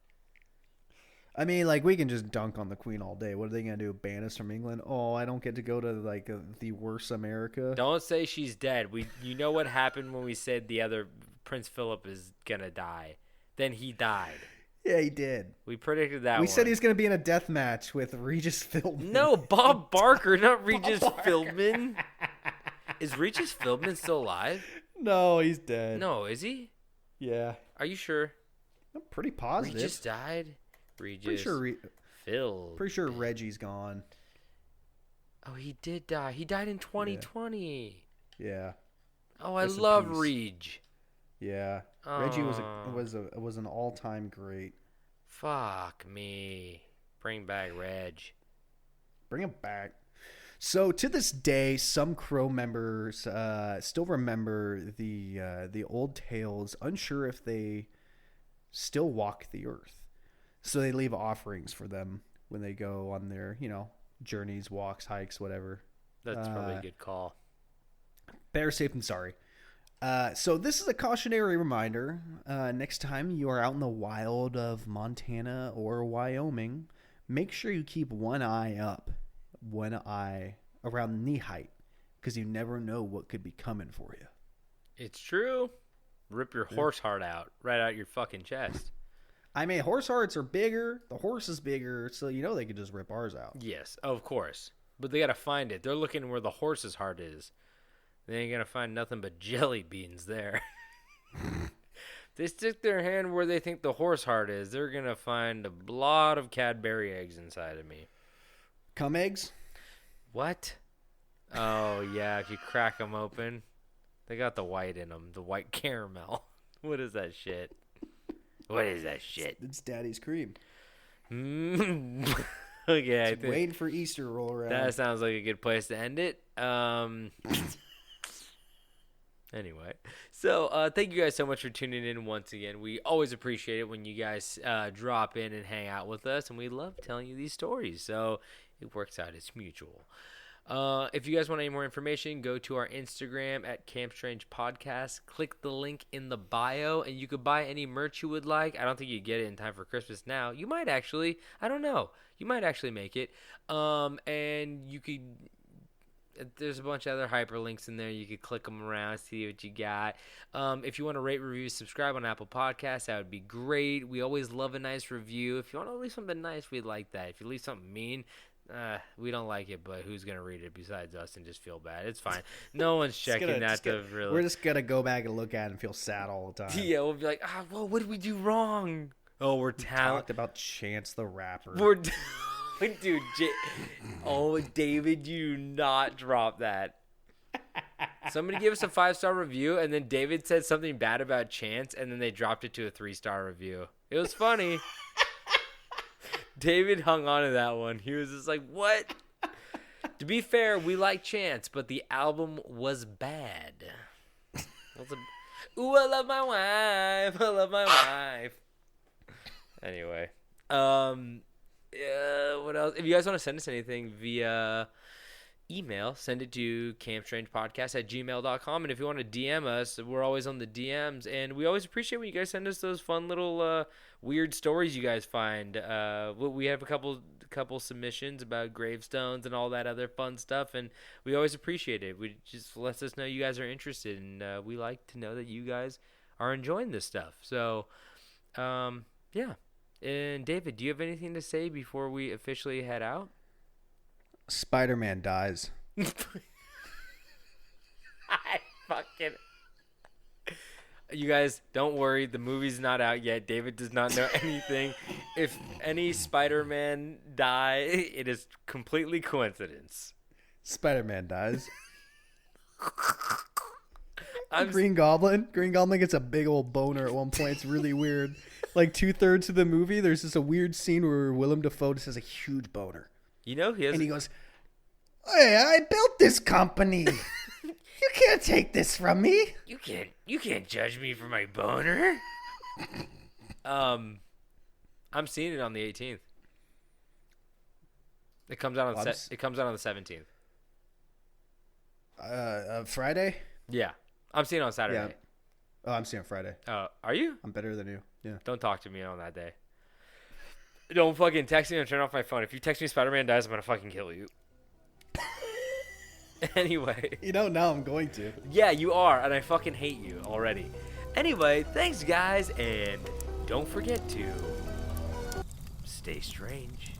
I mean, like, we can just dunk on the Queen all day. What are they gonna do? Ban us from England? Oh, I don't get to go to like the worst America. Don't say she's dead. You know what happened when we said the other Prince Philip is gonna die? Then he died. Yeah, he did. We predicted that. We said he's gonna be in a death match with Regis Philbin. No, Bob Barker, not Regis Philbin. Is Regis Philbin still alive? No, he's dead. No, is he? Yeah. Are you sure? I'm pretty positive. Regis died. Regis. Pretty sure Reggie's gone. Oh, he did die. He died in 2020. Yeah. Oh, I Rest in love peace. Reg. Yeah. Reggie was an all-time great. Fuck me. Bring back Reg. Bring him back. So to this day, some Crow members still remember the old tales, unsure if they still walk the earth. So they leave offerings for them when they go on their, journeys, walks, hikes, whatever. That's probably a good call. Better safe than sorry. So this is a cautionary reminder. Next time you are out in the wild of Montana or Wyoming, make sure you keep one eye up, one eye around knee height, because you never know what could be coming for you. It's true. Rip your horse heart out, right out your fucking chest. I mean, horse hearts are bigger. The horse is bigger, so they could just rip ours out. Yes, of course. But they got to find it. They're looking where the horse's heart is. They ain't going to find nothing but jelly beans there. They stick their hand where they think the horse heart is. They're going to find a lot of Cadbury eggs inside of me. Cum eggs? What? Oh, yeah, if you crack them open. They got the white in them, the white caramel. What is that shit? What is that shit? It's Daddy's cream. Okay, waiting for Easter to roll around. That sounds like a good place to end it. Anyway, so thank you guys so much for tuning in once again. We always appreciate it when you guys drop in and hang out with us, and we love telling you these stories. So it works out. It's mutual. If you guys want any more information, go to our Instagram at Camp Strange Podcast. Click the link in the bio, and you could buy any merch you would like. I don't think you get it in time for Christmas now. You might actually. I don't know. You might actually make it. And you could. There's a bunch of other hyperlinks in there. You could click them around, see what you got. If you want to rate, review, subscribe on Apple Podcasts, that would be great. We always love a nice review. If you want to leave something nice, we'd like that. If you leave something mean, we don't like it, but who's gonna read it besides us and just feel bad? It's fine. No one's Just checking gonna- that just to gonna- really. We're just gonna go back and look at it and feel sad all the time. Yeah, we'll be like, well, what did we do wrong? Oh, we're Talked talented. about Chance the Rapper. We're dude. Oh, David, you do not drop that. Somebody gave us a 5-star review, and then David said something bad about Chance, and then they dropped it to a 3-star review. It was funny. David hung on to that one. He was just like, what? To be fair, we like Chance, but the album was bad. Ooh, I love my wife. I love my wife. Anyway. What else? If you guys want to send us anything via email, send it to campstrangepodcast@gmail.com. And if you want to DM us, we're always on the DMs, and we always appreciate when you guys send us those fun little weird stories you guys find. We have a couple submissions about gravestones and all that other fun stuff, and we always appreciate it. We just lets us know you guys are interested, and we like to know that you guys are enjoying this stuff. So yeah. And David, do you have anything to say before we officially head out? Spider-Man dies. You guys, don't worry. The movie's not out yet. David does not know anything. If any Spider-Man die, it is completely coincidence. Spider-Man dies. I'm Green Goblin gets a big old boner at one point. It's really weird. Like 2/3 of the movie, there's just a weird scene where Willem Dafoe just has a huge boner. You know he has. And he goes, "Hey, I built this company. You can't take this from me." You can't judge me for my boner. I'm seeing it on the 18th. It comes out on it comes out on the 17th. Friday? Yeah, I'm seeing it on Saturday. Yeah. Oh, I'm seeing Friday. Are you? I'm better than you. Yeah. Don't talk to me on that day. Don't fucking text me and turn off my phone. If you text me Spider-Man dies, I'm gonna fucking kill you. Anyway. You know, now I'm going to. Yeah, you are, and I fucking hate you already. Anyway, thanks guys, and don't forget to stay strange.